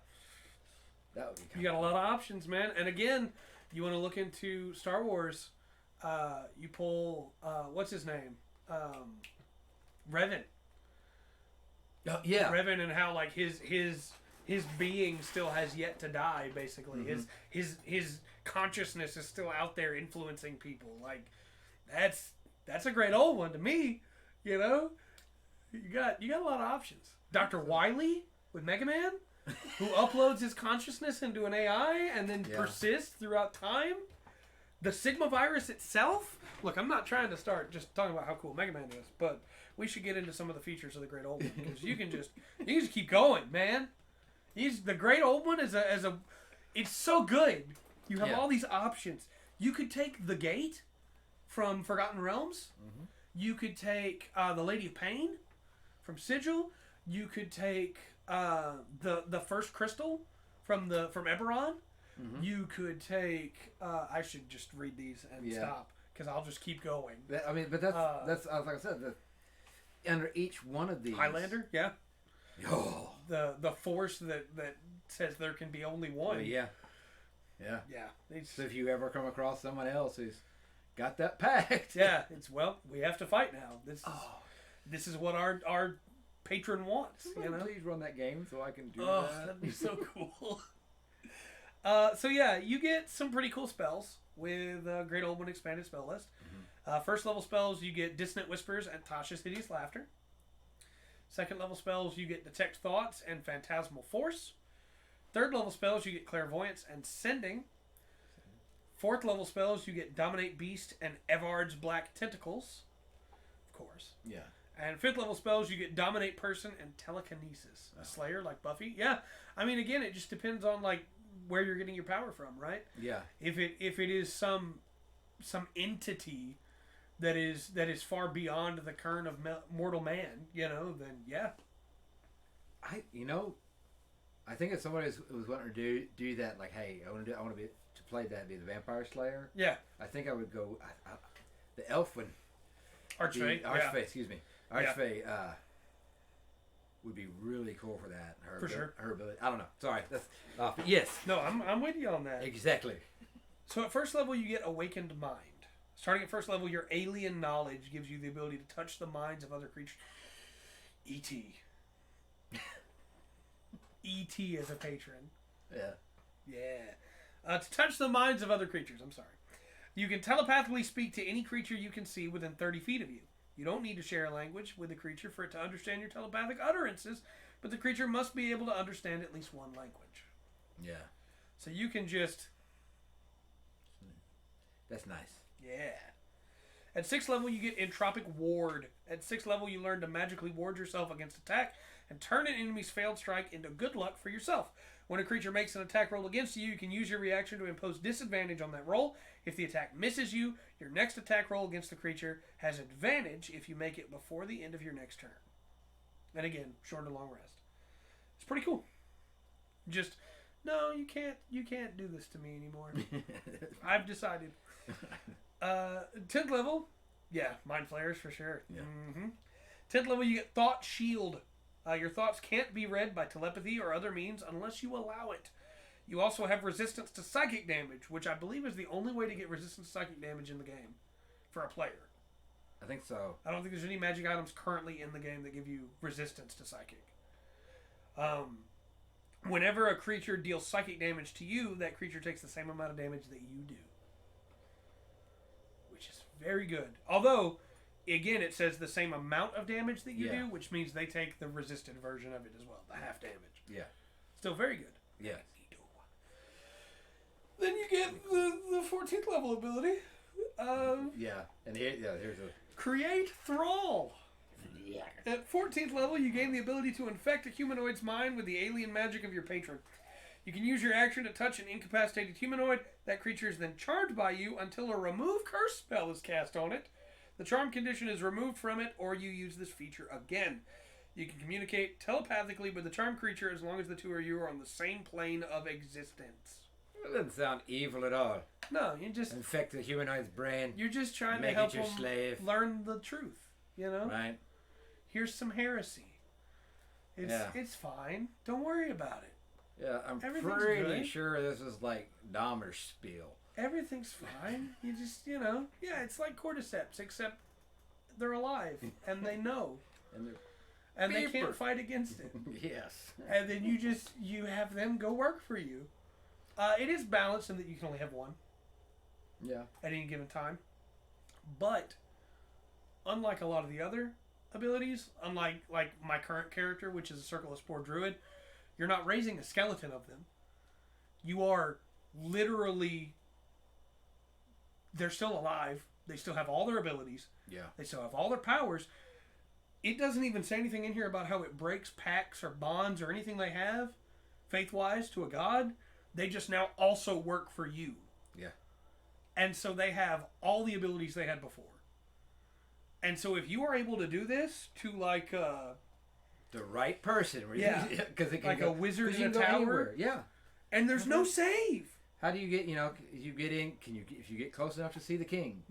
would be You got a lot of options, man. And again, you want to look into Star Wars, you pull, what's his name? Revan. Yeah. Revan, and how like his being still has yet to die, basically. Mm-hmm. His consciousness is still out there influencing people. Like that's a Great Old One to me, You got a lot of options. Dr. Wily with Mega Man, who uploads his consciousness into an AI and then persists throughout time. The Sigma virus itself. Look, I'm not trying to start just talking about how cool Mega Man is, but we should get into some of the features of the Great Old One, because you can just keep going, man. The Great Old One it's so good. You have all these options. You could take the Gate from Forgotten Realms. Mm-hmm. You could take the Lady of Pain from Sigil. You could take the first crystal from Eberron. Mm-hmm. You could take. I should just read these and stop, because I'll just keep going. That's like I said. Under each one of these, Highlander, yeah. Oh. The force that says there can be only one. Well, yeah. So if you ever come across someone else who's got that pact, we have to fight now. This is what our patron wants. Please run that game so I can do that. Oh, that'd be so cool. You get some pretty cool spells with Great Old One expanded spell list. Mm-hmm. First level spells, you get Dissonant Whispers and Tasha's Hideous Laughter. Second level spells, you get Detect Thoughts and Phantasmal Force. Third level spells, you get Clairvoyance and Sending. Fourth level spells, you get Dominate Beast and Evard's Black Tentacles. Of course. Yeah. And fifth level spells, you get Dominate Person and Telekinesis. A Slayer like Buffy. Yeah. I mean, again, it just depends on like where you're getting your power from, right? Yeah. If it is some entity that is far beyond the current of mortal man, then yeah. I think if somebody was wanting to do that, like, hey, I want to play that, be the Vampire Slayer. Yeah. I think I would go the elf one. Archfey. Excuse me. Archfey would be really cool for that. Her ability. I don't know. Sorry. That's yes. No, I'm with you on that. Exactly. So at first level, you get Awakened Mind. Starting at first level, your alien knowledge gives you the ability to touch the minds of other creatures. E.T. E.T. as a patron. Yeah. Yeah. To touch the minds of other creatures. I'm sorry. You can telepathically speak to any creature you can see within 30 feet of you. You don't need to share a language with the creature for it to understand your telepathic utterances, but the creature must be able to understand at least one language. Yeah. So you can just... That's nice. Yeah. At 6th level, you get Entropic Ward. At 6th level, you learn to magically ward yourself against attack and turn an enemy's failed strike into good luck for yourself. When a creature makes an attack roll against you, you can use your reaction to impose disadvantage on that roll. If the attack misses you, your next attack roll against the creature has advantage if you make it before the end of your next turn. And again, short and long rest. It's pretty cool. Just, no, you can't do this to me anymore. I've decided. 10th level, yeah, Mind Flayers for sure. Yeah. 10th level, you get Thought Shield. Your thoughts can't be read by telepathy or other means unless you allow it. You also have resistance to psychic damage, which I believe is the only way to get resistance to psychic damage in the game for a player. I think so. I don't think there's any magic items currently in the game that give you resistance to psychic. Whenever a creature deals psychic damage to you, that creature takes the same amount of damage that you do. Which is very good. Although, again, it says the same amount of damage that you do, which means they take the resisted version of it as well. The half damage. Yeah. Still very good. Yeah. Then you get the 14th level ability. And here's a... Create Thrall. Yeah. At 14th level, you gain the ability to infect a humanoid's mind with the alien magic of your patron. You can use your action to touch an incapacitated humanoid. That creature is then charmed by you until a remove curse spell is cast on it. The charm condition is removed from it, or you use this feature again. You can communicate telepathically with the charmed creature as long as the two of you are on the same plane of existence. It doesn't sound evil at all. No, you just... Infect the humanoid's brain. You're just trying to help them slave. Learn the truth, you know? Right. Here's some heresy. It's fine. Don't worry about it. Yeah, I'm pretty sure this is like Dahmer's spiel. Everything's fine. You just, it's like cordyceps, except they're alive, and they know. And they can't fight against it. Yes. And then you have them go work for you. It is balanced in that you can only have one. Yeah. At any given time. But, unlike a lot of the other abilities, unlike my current character, which is a Circle of Spore Druid, you're not raising a skeleton of them. You are literally... They're still alive. They still have all their abilities. Yeah. They still have all their powers. It doesn't even say anything in here about how it breaks pacts or bonds or anything they have, faith-wise, to a god. They just now also work for you. Yeah. And so they have all the abilities they had before. And so if you are able to do this to the right person. Because it can like a wizard in a tower. Anywhere. Yeah. And there's no save. How do you get, you get in, if you get close enough to see the king,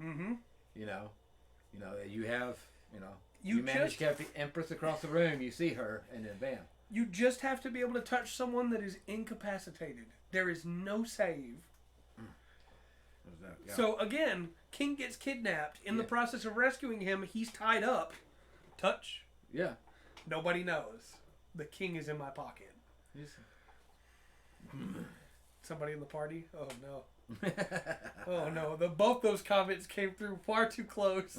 you have, you manage to have the empress across the room, you see her, and then bam. You just have to be able to touch someone that is incapacitated. There is no save. Yeah. So again, King gets kidnapped. In the process of rescuing him, he's tied up. Touch. Yeah. Nobody knows. The king is in my pocket. Somebody in the party? Oh no. Oh no. Both those comments came through far too close.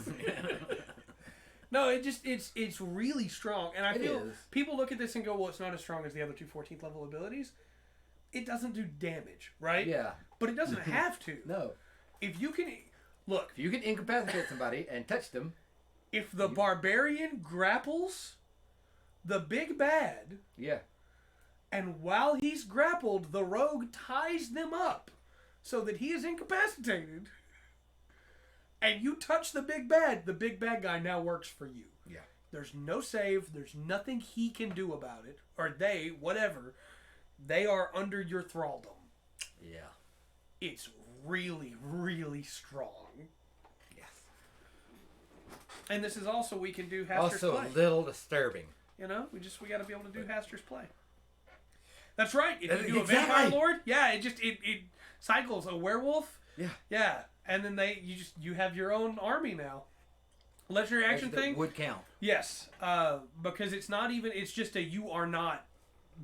No, it's really strong. And I feel people look at this and go, well, it's not as strong as the other two 14th level abilities. It doesn't do damage, right? Yeah. But it doesn't have to. No. If you can incapacitate somebody and touch them. If the barbarian grapples the big bad. Yeah. And while he's grappled, the rogue ties them up so that he is incapacitated. And you touch the big bad guy now works for you. Yeah. There's no save. There's nothing he can do about it. Or they, whatever. They are under your thraldom. Yeah. It's really, really strong. Yes. And this is also, we can do Haster's Play. Also a little disturbing. We got to be able to do Haster's Play. That's right. If you do a Vampire Lord, it cycles a werewolf. Yeah. Yeah. And then you have your own army now. Legendary action thing would count. Yes, because it's not even. It's just you are not.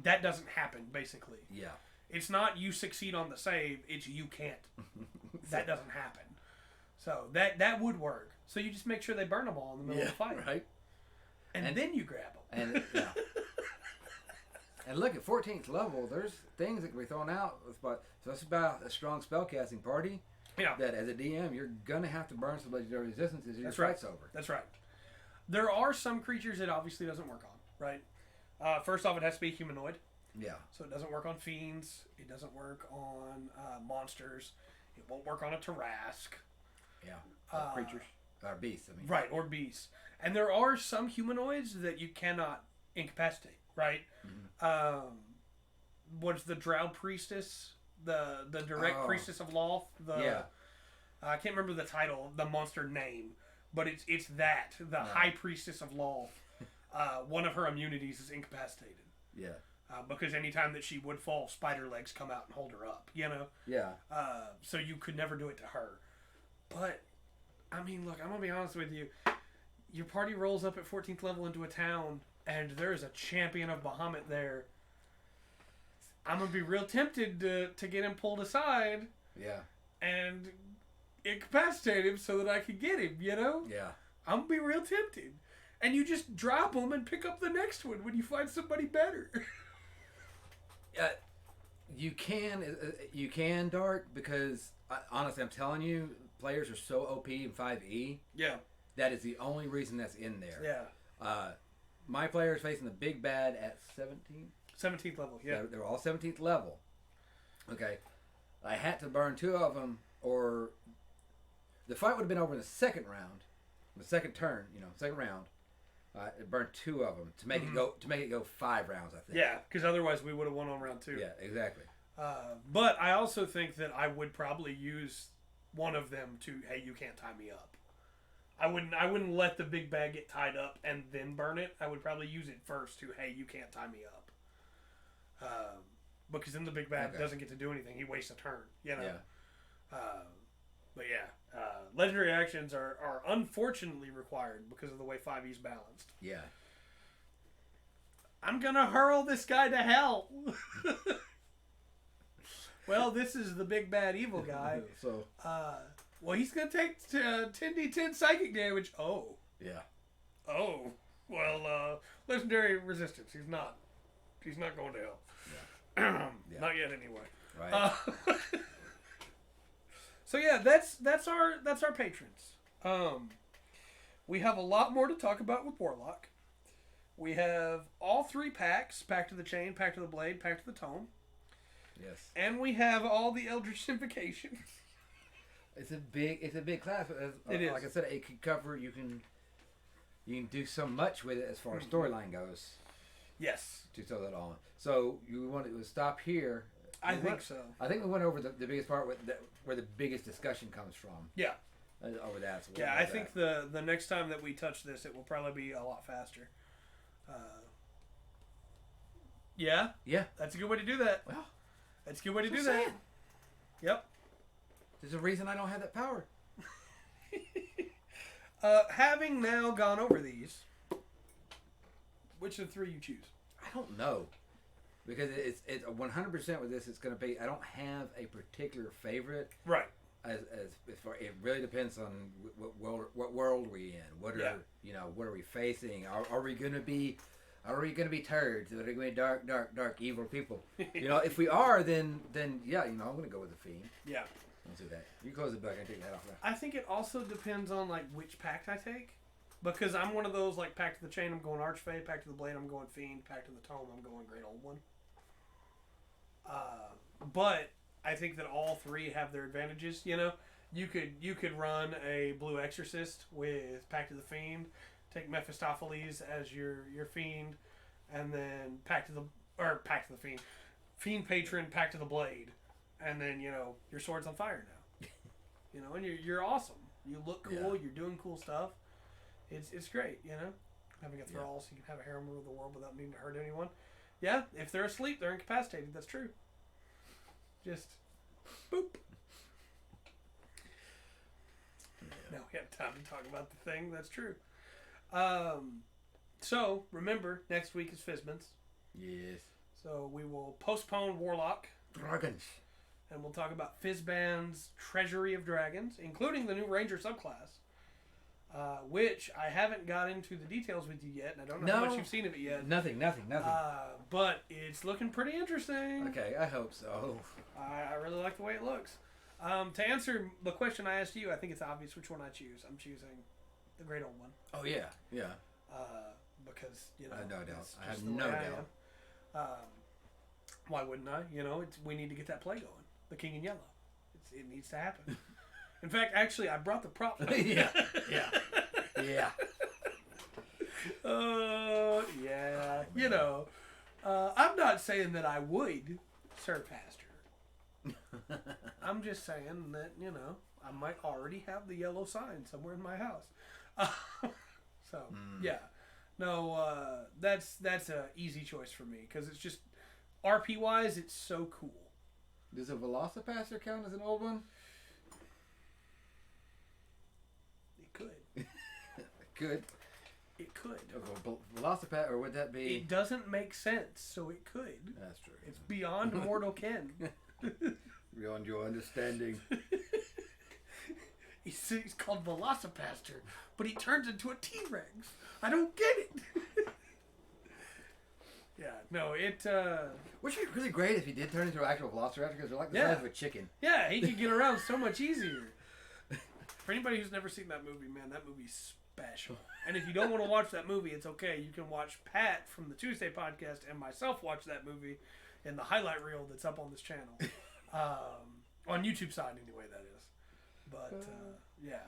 That doesn't happen. Basically. Yeah. It's not you succeed on the save. It's you can't. That doesn't happen. So that would work. So you just make sure they burn them all in the middle of the fight. Right. And then you grab them. And yeah. And look, at 14th level, there's things that can be thrown out. So it's about a strong spellcasting party. Yeah. That as a DM, you're going to have to burn some legendary resistances as your fight's over. That's right. There are some creatures it obviously doesn't work on, right? First off, it has to be humanoid. Yeah. So it doesn't work on fiends. It doesn't work on monsters. It won't work on a Tarrasque. Yeah. Creatures. Or beasts, I mean. Right, or beasts. And there are some humanoids that you cannot incapacitate, right? Mm-hmm. What's the Drow Priestess? The direct Priestess of Law? I can't remember the title, the monster name, but it's that, the High Priestess of Law. One of her immunities is incapacitated. Yeah. Because anytime that she would fall, spider legs come out and hold her up, you know? Yeah. So you could never do it to her. But, I mean, look, I'm going to be honest with you. Your party rolls up at 14th level into a town, and there's a champion of Bahamut there. I'm going to be real tempted to get him pulled aside. Yeah. And incapacitate him so that I can get him, you know? Yeah. I'm going to be real tempted. And you just drop him and pick up the next one when you find somebody better. You can, Dark, because honestly, I'm telling you, players are so OP in 5e. Yeah. That is the only reason that's in there. Yeah. My players facing the big bad at 17th. 17th level, yeah. They're all 17th level. Okay. I had to burn 2 of them, or the fight would have been over in the second round, the second turn, second round. It burned 2 of them to make it go 5 rounds, I think. Yeah, because otherwise we would have won on round 2. Yeah, exactly. But I also think that I would probably use one of them to, hey, you can't tie me up. I wouldn't let the big bag get tied up and then burn it. I would probably use it first to, hey, you can't tie me up. Because then the big bag doesn't get to do anything. He wastes a turn, you know? Yeah. But yeah, legendary actions are unfortunately required because of the way 5e's balanced. Yeah. I'm gonna hurl this guy to hell. Well, this is the big bad evil guy. So. Well, he's gonna take 10d10 psychic damage. Oh. Yeah. Oh. Well, legendary resistance. He's not going to hell. Yeah. Not yet, anyway. Right. So yeah, that's our patrons. We have a lot more to talk about with Warlock. We have all 3 packs: Pact of the Chain, Pact of the Blade, Pact of the Tome. Yes. And we have all the Eldritch Invocations. It's a big class. It is. Like I said, it can cover. You can do so much with it as far as storyline goes. Yes. To throw that on. So you want to stop here. I think so. I think we went over the biggest part where the biggest discussion comes from. Yeah. Over that. So yeah, I think the next time that we touch this, it will probably be a lot faster. Yeah. Yeah. That's a good way to do that. Well, that's a good way to do that. Yep. There's a reason I don't have that power. Having now gone over these, which of the 3 you choose? I don't know. Because it's 100% with this, it's going to be, I don't have a particular favorite. Right. As far, it really depends on what world we're in. What are we facing? Are we going to be turds? Are we going to be dark, evil people? If we are, then yeah, I'm going to go with the Fiend. Yeah. Let's do that. You close the book and take that off. I think it also depends on which pact I take, because I'm one of those Pact of the Chain, I'm going Archfey. Pact of the Blade, I'm going Fiend. Pact of the Tome, I'm going Great Old One. But I think that all 3 have their advantages. You could run a Blue Exorcist with Pact of the Fiend, take Mephistopheles as your Fiend, and then Pact of the Fiend, Fiend Patron, Pact of the Blade, and then your sword's on fire now. And you're awesome. You look cool. Yeah. You're doing cool stuff. It's great. Having a Thrall, so you can have a harem rule the world without needing to hurt anyone. Yeah, if they're asleep, they're incapacitated. That's true. Just boop. Now we have time to talk about the thing. That's true. So remember, next week is Fizban's. Yes. So we will postpone Warlock. Dragons. And we'll talk about Fizzban's Treasury of Dragons, including the new Ranger subclass. Which I haven't got into the details with you yet, and I don't know how much you've seen of it yet. Nothing. But it's looking pretty interesting. Okay, I hope so. I really like the way it looks. To answer the question I asked you, I think it's obvious which one I choose. I'm choosing the Great Old One. Oh, yeah. Because, I have no doubt. I have no doubt. Why wouldn't I? We need to get that play going. The King in Yellow. It needs to happen. In fact, actually, I brought the prop. Yeah. I'm not saying that I would serve Pastor. I'm just saying that, I might already have the yellow sign somewhere in my house. Yeah. No, that's a easy choice for me, because it's just, RP-wise, it's so cool. Does a Velocipaster count as an old one? Could. It could. Velocipaster, or would that be? It doesn't make sense, so it could. That's true. It's beyond mortal ken. Beyond your understanding. He's called Velocipaster, but he turns into a T-Rex. I don't get it. Yeah, no, it... Which would be really great if he did turn into an actual Velociraptor, because they're like the size of a chicken. Yeah, he could get around so much easier. For anybody who's never seen that movie, man, that movie's special. And if you don't want to watch that movie, it's okay. You can watch Pat from the Tuesday podcast and myself watch that movie in the highlight reel that's up on this channel. On YouTube side, anyway, that is. But, yeah.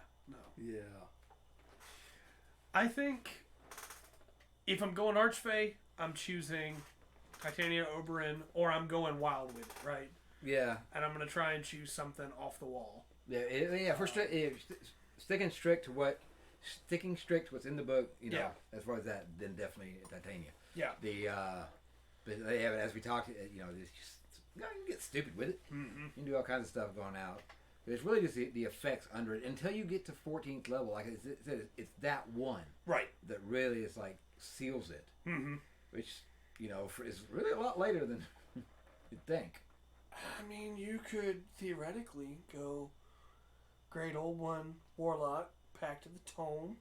I think if I'm going Archfey, I'm choosing Titania Oberyn, or I'm going wild with it, right? Yeah. And I'm going to try and choose something off the wall. Yeah, for sticking strict to what's in the book, as far as that, then definitely Titania. Yeah. But they have it, as we talked, it's just, you can get stupid with it. Mm-hmm. You can do all kinds of stuff going out. But it's really just the effects under it. Until you get to 14th level, like I said, it's that one. Right. That really is like, seals it. Mm-hmm. Which, is really a lot later than you'd think. I mean, you could theoretically go Great Old One, Warlock, Pact of the Tome,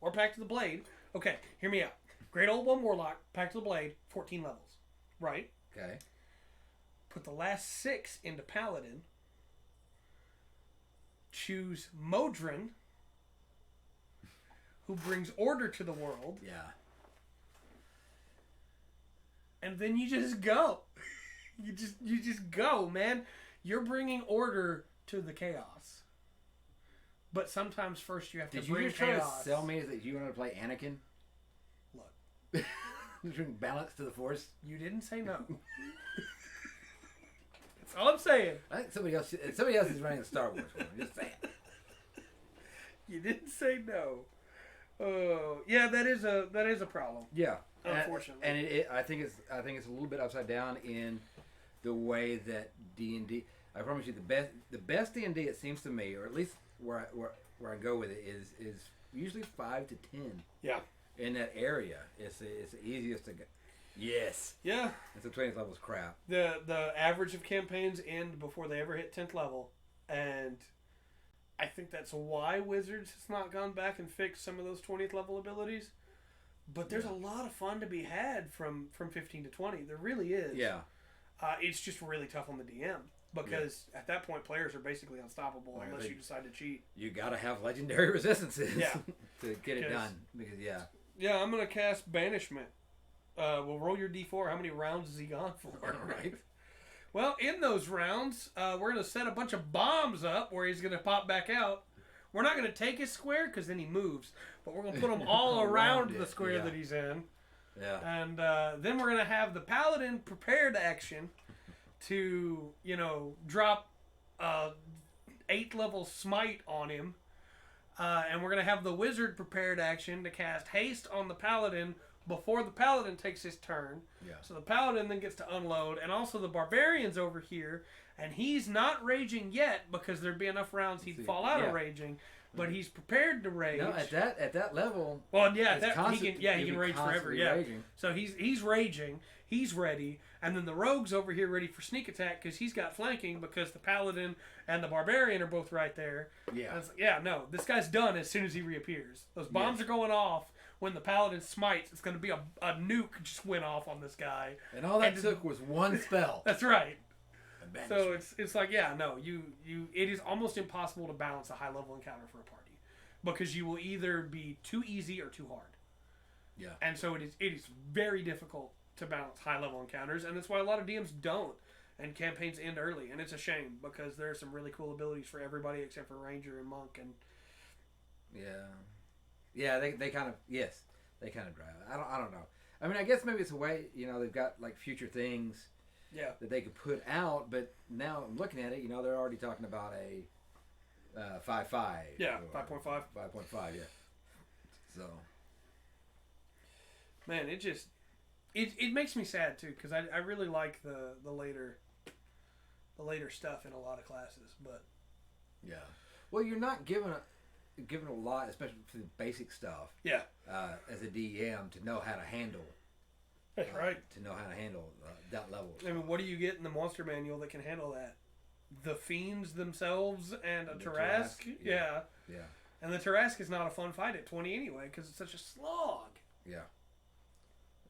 or Pact of the Blade. Okay, hear me out. Great Old One, Warlock, Pact of the Blade, 14 levels. Right? Okay. Put the last 6 into Paladin. Choose Modron, who brings order to the world. Yeah. And then you just go. You just go, man. You're bringing order to the chaos. But sometimes first you have to bring chaos. Did you just try to sell me that you wanted to play Anakin? Look. Bring balance to the Force? You didn't say no. That's all I'm saying. I think somebody else is running the Star Wars one. I'm just saying. You didn't say no. Oh, yeah, that is a problem. Yeah. Unfortunately. And I think it's a little bit upside down in the way that D&D. I promise you, the best D&D, it seems to me, or at least where I go with it, is usually 5 to 10. Yeah. In that area, it's the easiest to go. Yes. Yeah. And so 20th level is crap. The average of campaigns end before they ever hit 10th level, and I think that's why Wizards has not gone back and fixed some of those 20th level abilities. But there's a lot of fun to be had from 15 to 20. There really is. Yeah. It's just really tough on the DM because at that point players are basically unstoppable unless you decide to cheat. You got to have legendary resistances to get it done. Because Yeah, I'm going to cast Banishment. We'll roll your D4. How many rounds has he gone for? Right. Well, in those rounds, we're going to set a bunch of bombs up where he's going to pop back out. We're not going to take his square because then he moves, but we're going to put them all around the square that he's in. Yeah. And then we're going to have the Paladin prepared action to, drop 8th level smite on him. And we're going to have the Wizard prepared action to cast haste on the Paladin before the Paladin takes his turn. Yeah. So the Paladin then gets to unload, and also the Barbarian's over here, and he's not raging yet because there'd be enough rounds he'd fall out of raging. but he's prepared to rage. No, at that level. Well, yeah, he can rage forever. Yeah, raging. So he's raging. He's ready, and then the rogue's over here ready for sneak attack because he's got flanking because the paladin and the barbarian are both right there. Yeah. No, this guy's done as soon as he reappears. Those bombs are going off when the paladin smites. It's going to be a nuke just went off on this guy, and all that took was one spell. That's right. So it's like it is almost impossible to balance a high level encounter for a party because you will either be too easy or too hard. Yeah. And so it is very difficult to balance high level encounters, and that's why a lot of DMs don't, and campaigns end early, and it's a shame because there are some really cool abilities for everybody except for Ranger and Monk and they kind of drive. I don't know. I mean, I guess maybe it's a way, they've got like future things that they could put out, but now I'm looking at it, they're already talking about a 5.5. Yeah, 5.5. 5.5, yeah. So man, it makes me sad too because I really like the later stuff in a lot of classes, but well, you're not given a lot, especially for the basic stuff. Yeah. As a DM to know how to handle. That's right. To know how to handle that level. I mean, what do you get in the monster manual that can handle that? The fiends themselves and a Tarrasque. Yeah. And the Tarrasque is not a fun fight at 20 anyway because it's such a slog. Yeah.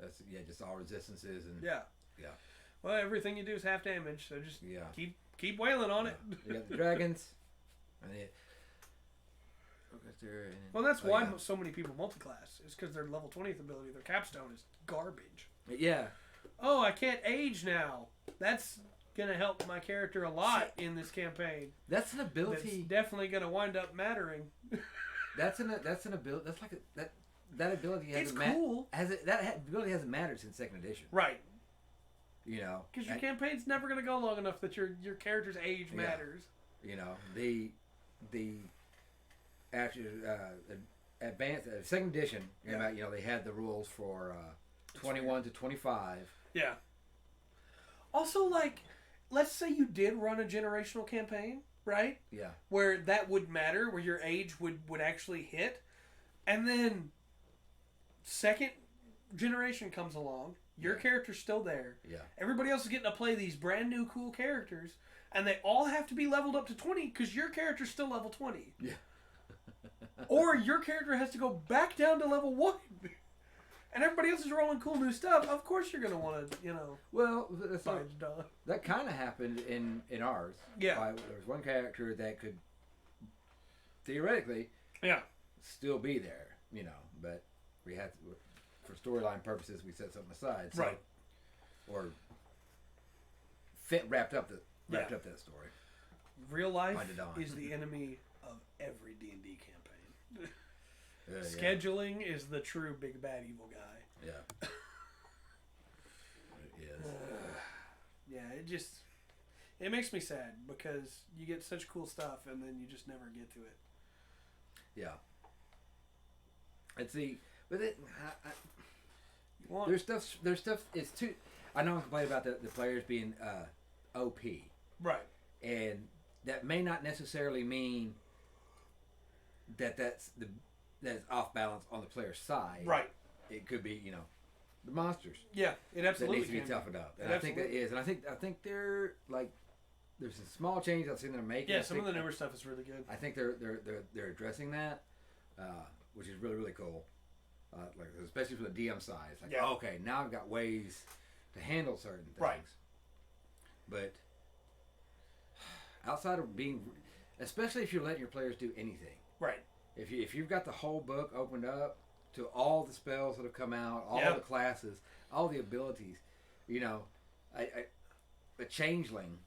That's just all resistances and yeah. Well, everything you do is half damage, so just keep wailing on it. You got the dragons, and well, that's why so many people multi-class is because their level 20th ability, their capstone, is garbage. Yeah. Oh, I can't age now. That's gonna help my character a lot in this campaign. That's an ability. That's definitely gonna wind up mattering. That's an ability. That's like that ability hasn't cool. That ability hasn't mattered since second edition. Right. Because your campaign's never going to go long enough that your character's age matters. The actually advanced second edition. They had the rules for 21 to 25. Yeah. Also, like, let's say you did run a generational campaign, right? Yeah. Where that would matter, where your age would actually hit, and then second generation comes along, your character's still there. Yeah. Everybody else is getting to play these brand new cool characters, and they all have to be leveled up to 20 because your character's still level 20. Yeah. Or your character has to go back down to level 1. And everybody else is rolling cool new stuff. Of course you're going to want to, Well, that kind of happened in ours. Yeah. There was one character that could theoretically still be there, but we had to, for storyline purposes, we set something aside. So, right. Or wrapped up that story. Real life is the enemy of every D&D campaign. Scheduling is the true big bad evil guy. Yeah. It is. It makes me sad because you get such cool stuff and then you just never get to it. Yeah. There's stuff. It's too. I know I'm complaining about the players being OP. Right. And that may not necessarily mean that's off balance on the player's side. Right. It could be, the monsters. Yeah, it absolutely that needs to be toughened up. And I think that is. And I think they're like, there's some small changes I've seen them making. Yeah, some of the newer stuff is really good. I think they're addressing that, which is really, really cool. Like especially from the DM side. It's like, okay, now I've got ways to handle certain things. Right. But outside of being, especially if you're letting your players do anything. Right. If you've got the whole book opened up to all the spells that have come out, all the classes, all the abilities, a changeling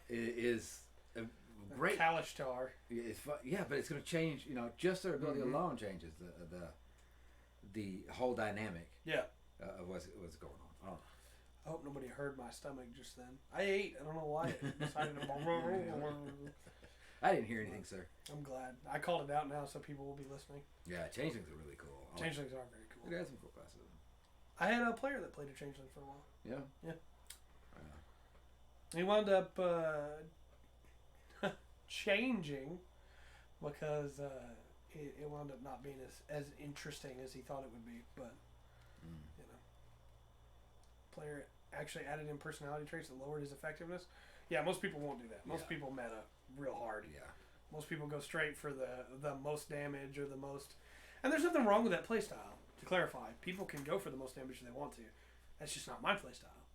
is a great Kalishtar. It's fun, but it's going to change. Just their ability alone changes the whole dynamic. Yeah. Of what's going on. I hope nobody heard my stomach just then. I ate. I don't know why. It decided to. I didn't hear anything, sir. I'm glad. I called it out now, so people will be listening. Yeah, changelings are really cool. Changelings are very cool. It has some cool classes. I had a player that played a changeling for a while. Yeah. Yeah. He wound up changing because it wound up not being as interesting as he thought it would be. But you know, player actually added in personality traits that lowered his effectiveness. Yeah, most people won't do that. Most people meta real hard. Yeah. Most people go straight for the most damage or the most... And there's nothing wrong with that playstyle, to clarify. People can go for the most damage they want to. That's just not my playstyle.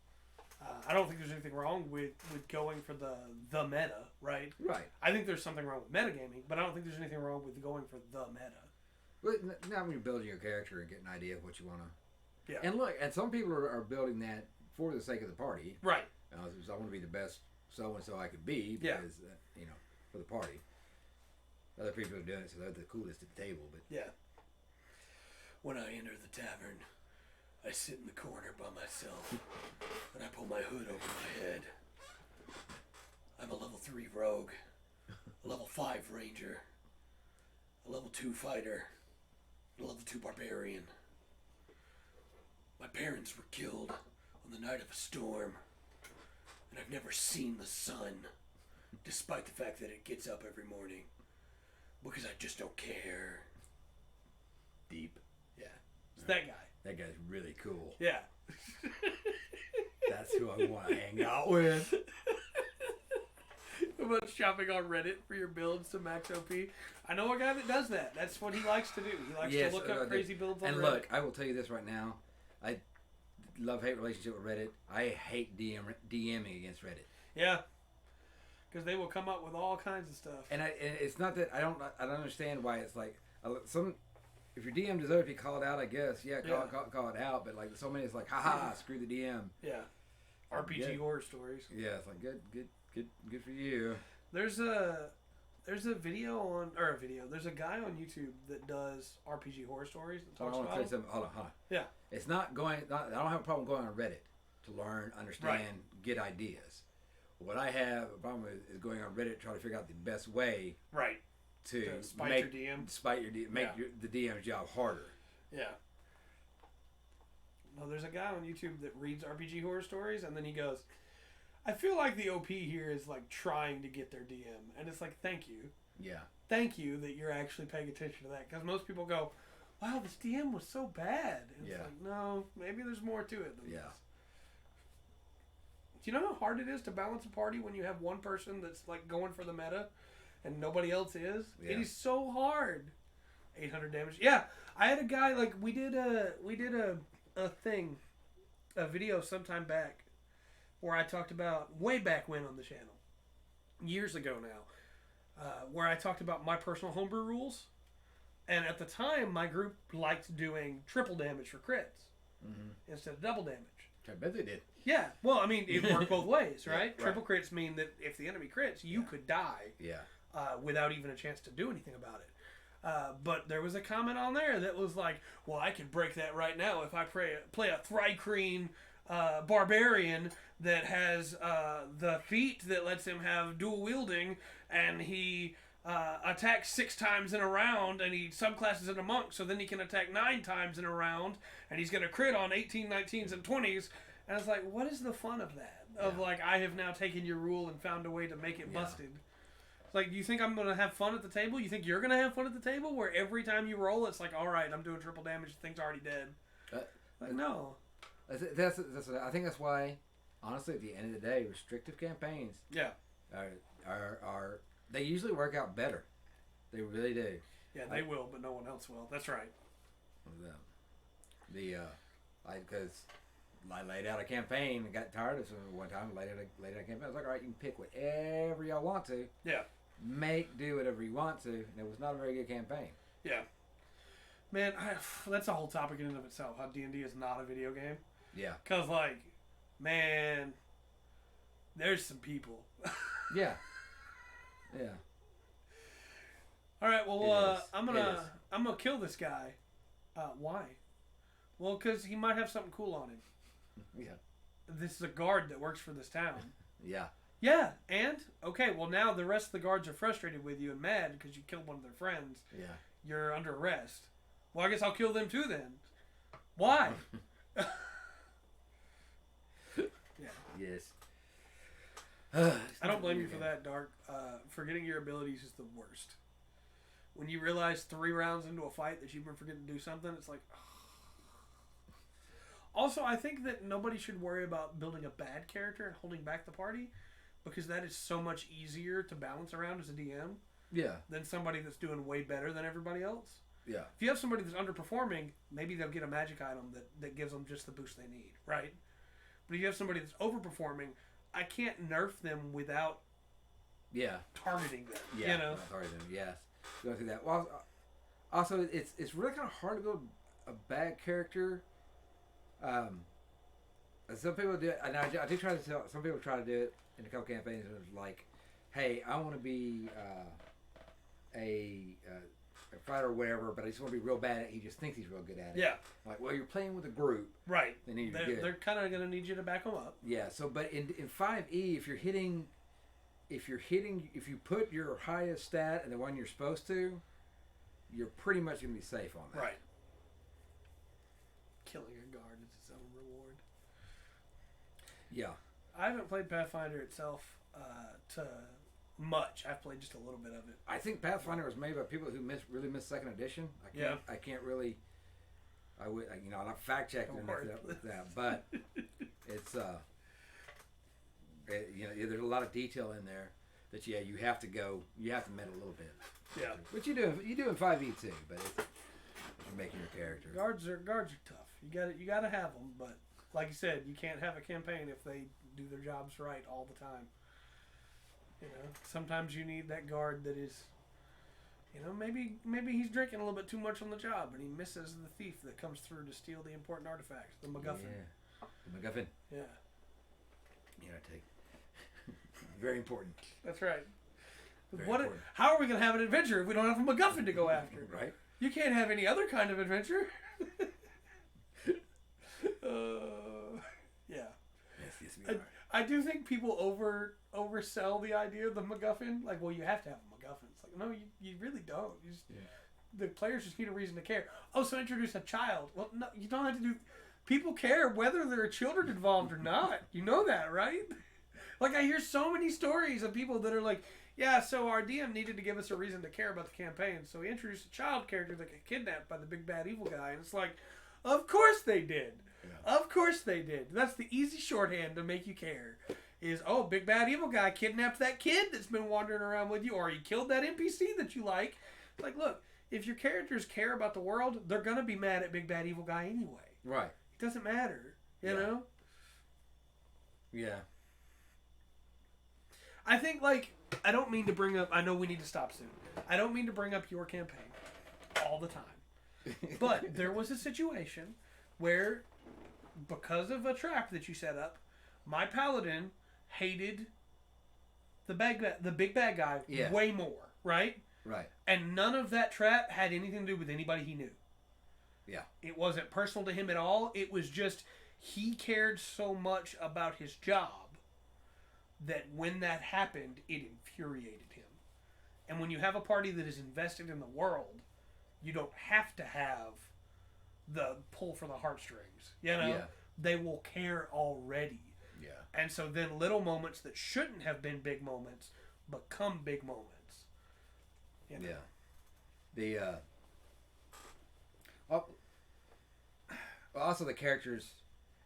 I don't think there's anything wrong with going for the meta, right? Right. I think there's something wrong with metagaming, but I don't think there's anything wrong with going for the meta. Well, now when you're building your character and getting an idea of what you want to... Yeah. And look, and some people are building that for the sake of the party. Right. I want to be the best so-and-so I could be because, you know, for the party. Other people are doing it, so they're the coolest at the table. But yeah. When I enter the tavern, I sit in the corner by myself, and I pull my hood over my head. I'm a level 3 rogue, a level 5 ranger, a level 2 fighter, a level 2 barbarian. My parents were killed on the night of a storm, and I've never seen the sun, despite the fact that it gets up every morning. Because I just don't care. Deep. Yeah. It's that guy. That guy's really cool. Yeah. That's who I want to hang out with. About shopping on Reddit for your builds to max OP. I know a guy that does that. That's what he likes to do. He likes to look up crazy builds on Reddit. And look, I will tell you this right now. I love-hate relationship with Reddit. I hate DMing against Reddit. Yeah. Because they will come up with all kinds of stuff. And it's not that I don't understand why it's like if your DM deserves to be called out, I guess call it out. But like so many, it's like screw the DM. Yeah, RPG horror stories. Yeah, it's like good for you. There's a video There's a guy on YouTube that does RPG horror stories. That talks about them. Hold on. Yeah, it's not going. I don't have a problem going on Reddit to learn, understand, get ideas. What I have a problem with is going on Reddit trying to figure out the best way to spite your DM. Make the DM's job harder. Yeah. No, there's a guy on YouTube that reads RPG horror stories, and then he goes, I feel like the OP here is like trying to get their DM. And it's like, thank you. Yeah. Thank you that you're actually paying attention to that. Because most people go, wow, this DM was so bad. And it's like, no, maybe there's more to it than this. Do you know how hard it is to balance a party when you have one person that's like going for the meta and nobody else is? Yeah. It is so hard. 800 damage. Yeah, I had a guy like we did a video sometime back where I talked about way back when on the channel, years ago now, where I talked about my personal homebrew rules, and at the time my group liked doing triple damage for crits instead of double damage. I bet they did. Yeah. Well, I mean, it worked both ways, right? Triple crits mean that if the enemy crits, you could die without even a chance to do anything about it. But there was a comment on there that was like, well, I could break that right now if I play a Thrycreen barbarian that has the feat that lets him have dual wielding, and he attacks 6 times in a round, and he subclasses into monk, so then he can attack 9 times in a round, and he's going to crit on 18, 19s, and 20s. And I was like, what is the fun of that? Of like, I have now taken your rule and found a way to make it busted. It's like, do you think I'm going to have fun at the table? You think you're going to have fun at the table? Where every time you roll, it's like, all right, I'm doing triple damage, the thing's already dead. Like, no. That's I think that's why, honestly, at the end of the day, restrictive campaigns are they usually work out better. They really do. Yeah, they will, but no one else will. That's right. Because I laid out a campaign and got tired of it one time. Laid out a campaign. I was like, all right, you can pick whatever y'all want to. Yeah. Do whatever you want to. And it was not a very good campaign. Yeah. Man, that's a whole topic in and of itself. How D&D is not a video game. Yeah. Because, like, man, there's some people. Yeah. Yeah. All right. Well, I'm gonna kill this guy. Why? Well, because he might have something cool on him. Yeah. This is a guard that works for this town. Yeah. Yeah. And okay. Well, now the rest of the guards are frustrated with you and mad because you killed one of their friends. Yeah. You're under arrest. Well, I guess I'll kill them too then. Why? Yeah. Yes. I don't blame you for that, Dark. Forgetting your abilities is the worst. when you realize 3 rounds into a fight that you've been forgetting to do something, it's like. Also, I think that nobody should worry about building a bad character and holding back the party, because that is so much easier to balance around as a DM. Yeah. Than somebody that's doing way better than everybody else. Yeah. If you have somebody that's underperforming, maybe they'll get a magic item that gives them just the boost they need, right? But if you have somebody that's overperforming, I can't nerf them without targeting them. Yeah. You know? Targeting them, yes. Going through that. Well, also, it's really kind of hard to build a bad character. Some people do it, and I do try to tell. Some people try to do it in a couple campaigns. It was like, hey, I want to be a fighter or whatever, but I just want to be real bad at it. He just thinks he's real good at it. Yeah. Like, well, you're playing with a group. Right. They're kind of going to need you to back them up. Yeah. So, but in 5e, if you put your highest stat and the one you're supposed to, you're pretty much going to be safe on that. Right. Killing a guard is its own reward. Yeah. I haven't played Pathfinder itself to much. I've played just a little bit of it. I think Pathfinder was made by people who really missed second edition. I can't really. I'm not fact checking that, but it's there's a lot of detail in there that you have to med a little bit. Yeah. Which you do in 5e too, but you're making your character. Guards are tough. You got to have them, but like you said, you can't have a campaign if they do their jobs right all the time. You know, sometimes you need that guard that is, maybe he's drinking a little bit too much on the job and he misses the thief that comes through to steal the important artifacts, the MacGuffin. Yeah, the MacGuffin. Yeah. Take. Very important. That's right. How are we going to have an adventure if we don't have a MacGuffin to go after? Right. You can't have any other kind of adventure. Yeah. Yes, we are. I do think people oversell the idea of the MacGuffin. Like, well, you have to have a MacGuffin. It's like, no, you really don't. The players just need a reason to care. Oh, so introduce a child. Well, no, you don't have to do. People care whether there are children involved or not. You know that, right? Like, I hear so many stories of people that are like, yeah, so our DM needed to give us a reason to care about the campaign, so he introduced a child character that got kidnapped by the big bad evil guy. And it's like, of course they did. Yeah. Of course they did. That's the easy shorthand to make you care. Is, big bad evil guy kidnapped that kid that's been wandering around with you, or he killed that NPC that you like. Like, look, if your characters care about the world, they're going to be mad at big bad evil guy anyway. Right. It doesn't matter, you know? Yeah. I think, I don't mean to bring up... I know we need to stop soon. I don't mean to bring up your campaign all the time. But there was a situation where, because of a trap that you set up, my paladin hated the big bad guy way more, right? Right. And none of that trap had anything to do with anybody he knew. Yeah. It wasn't personal to him at all. It was just he cared so much about his job that when that happened, it infuriated him. And when you have a party that is invested in the world, you don't have to have the pull for the heartstrings. You know? Yeah. They will care already. Yeah. And so then little moments that shouldn't have been big moments become big moments. You know? Yeah. Also the characters,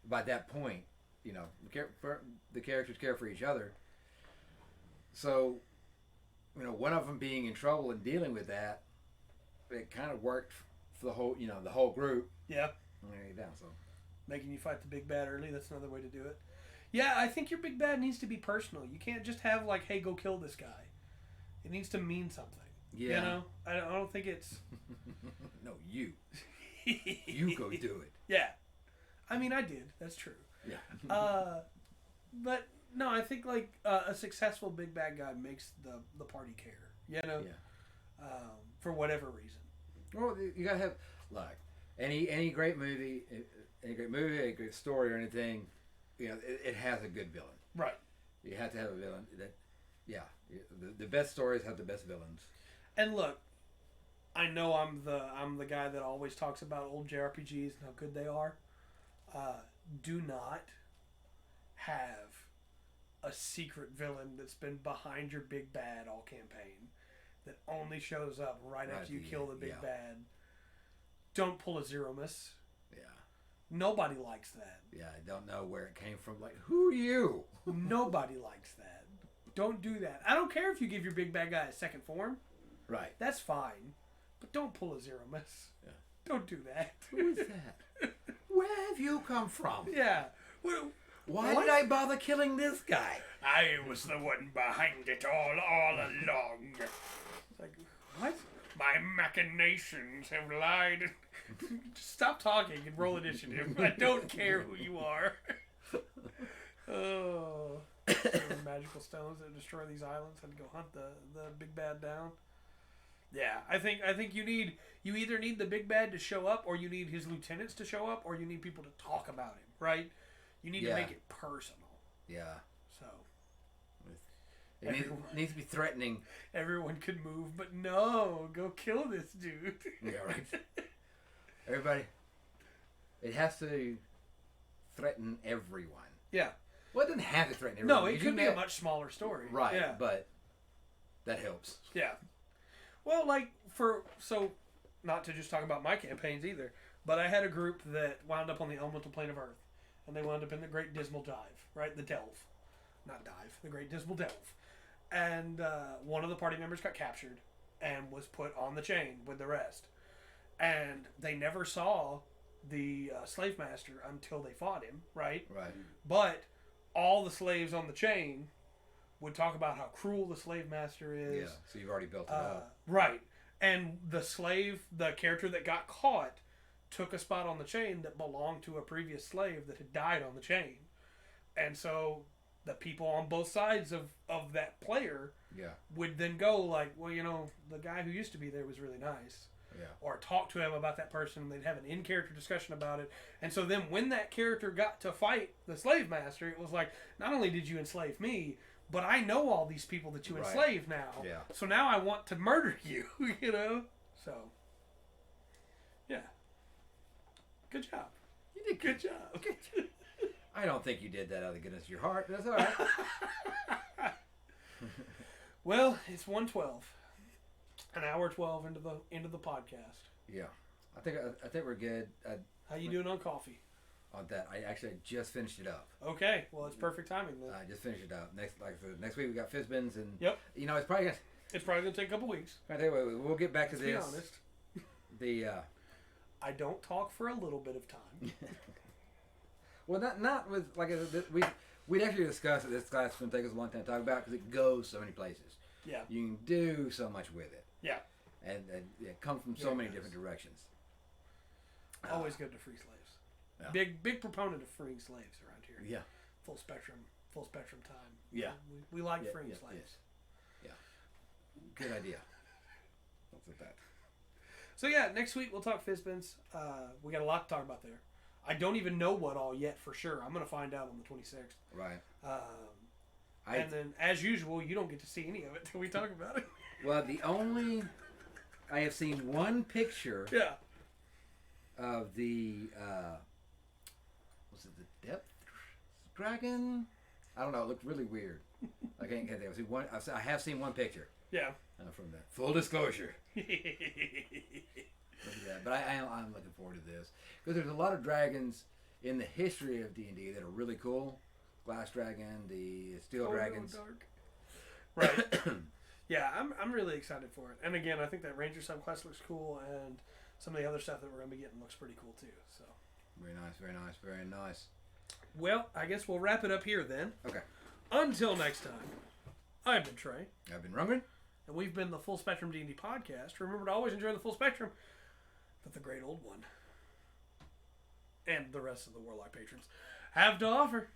by that point, the characters care for each other. So, one of them being in trouble and dealing with that, it kind of worked for the whole group. Yeah. Down, so. Making you fight the big bad early, that's another way to do it. Yeah, I think your big bad needs to be personal. You can't just have hey, go kill this guy. It needs to mean something. Yeah. I don't think it's... No, you. You go do it. Yeah. I mean, I did. That's true. Yeah. But no, I think a successful big bad guy makes the party care. Yeah. For whatever reason. Well, you gotta have any great movie, any great story or anything. It has a good villain. Right. You have to have a villain that. Yeah. The best stories have the best villains. And look, I know I'm the guy that always talks about old JRPGs and how good they are. Do not have a secret villain that's been behind your big bad all campaign that only shows up right after you kill the big bad. Don't pull a zero miss. Yeah. Nobody likes that. Yeah, I don't know where it came from. Like, who are you? Nobody likes that. Don't do that. I don't care if you give your big bad guy a second form. Right. That's fine. But don't pull a zero miss. Yeah. Don't do that. Who is that? Where have you come from? Yeah. Why did I bother killing this guy? I was the one behind it all along. Like, what? My machinations have lied. Just stop talking and roll initiative. I don't care who you are. Oh. Magical stones that destroy these islands. Had to go hunt the big bad down. Yeah, I think you either need the big bad to show up, or you need his lieutenants to show up, or you need people to talk about him, right? You need to make it personal. Yeah. So. It needs to be threatening. Everyone could move, but no, go kill this dude. Yeah, right. Everybody. It has to threaten everyone. Yeah. Well, it doesn't have to threaten everyone. No, it could be a much smaller story. Right, yeah. But that helps. Yeah. Well, not to just talk about my campaigns either, but I had a group that wound up on the elemental plane of Earth, and they wound up in the Great Dismal Dive, right? The Delve. Not dive, the Great Dismal Delve. And one of the party members got captured and was put on the chain with the rest. And they never saw the slave master until they fought him, right? Right. But all the slaves on the chain would talk about how cruel the slave master is. Yeah, so you've already built it up. Right. And the character that got caught, took a spot on the chain that belonged to a previous slave that had died on the chain. And so the people on both sides of that player would then go like, well, the guy who used to be there was really nice. Yeah. Or talk to him about that person, and they'd have an in-character discussion about it. And so then when that character got to fight the slave master, it was like, not only did you enslave me, but I know all these people that you enslave now. Yeah. So now I want to murder you, So, yeah. Good job. You did good job. I don't think you did that out of the goodness of your heart. That's all right. Well, it's 1:12. An hour 12 into the podcast. Yeah, I think we're good. How you doing on coffee? On that, I actually just finished it up. Okay, well it's perfect timing then. I just finished it up. Next week we got Fizzbins and it's probably gonna take a couple weeks. I tell you what, we'll get back to this. Be honest. I don't talk for a little bit of time. Well, not with we'd actually discussed it. This class is gonna take us a long time to talk about because it goes so many places. Yeah, you can do so much with it. Yeah, and it comes from so many different directions. Always good to free slaves. Yeah. Big proponent of freeing slaves around here. Yeah, full spectrum time. Yeah, we like freeing slaves. Yeah, good idea. Let's look at that. So yeah, next week we'll talk Fizzbins. We got a lot to talk about there. I don't even know what all yet for sure. I'm gonna find out on the 26th. Right. And then, as usual, you don't get to see any of it till we talk about it. Well, I have seen one picture. Yeah. Of the was it the Depth Dragon? I don't know. It looked really weird. I can't get there. I have seen one picture. Yeah. From that. Full disclosure. Look at that. But I'm looking forward to this because there's a lot of dragons in the history of D&D that are really cool. Glass Dragon, the Steel Dragons. Dark. Right. Yeah, I'm really excited for it. And again, I think that Ranger subclass looks cool, and some of the other stuff that we're going to be getting looks pretty cool too. So. Very nice, very nice, very nice. Well, I guess we'll wrap it up here then. Okay. Until next time, I've been Trey. I've been Rungan. And we've been the Full Spectrum D&D podcast. Remember to always enjoy the full spectrum that the great Old One and the rest of the Warlock patrons have to offer.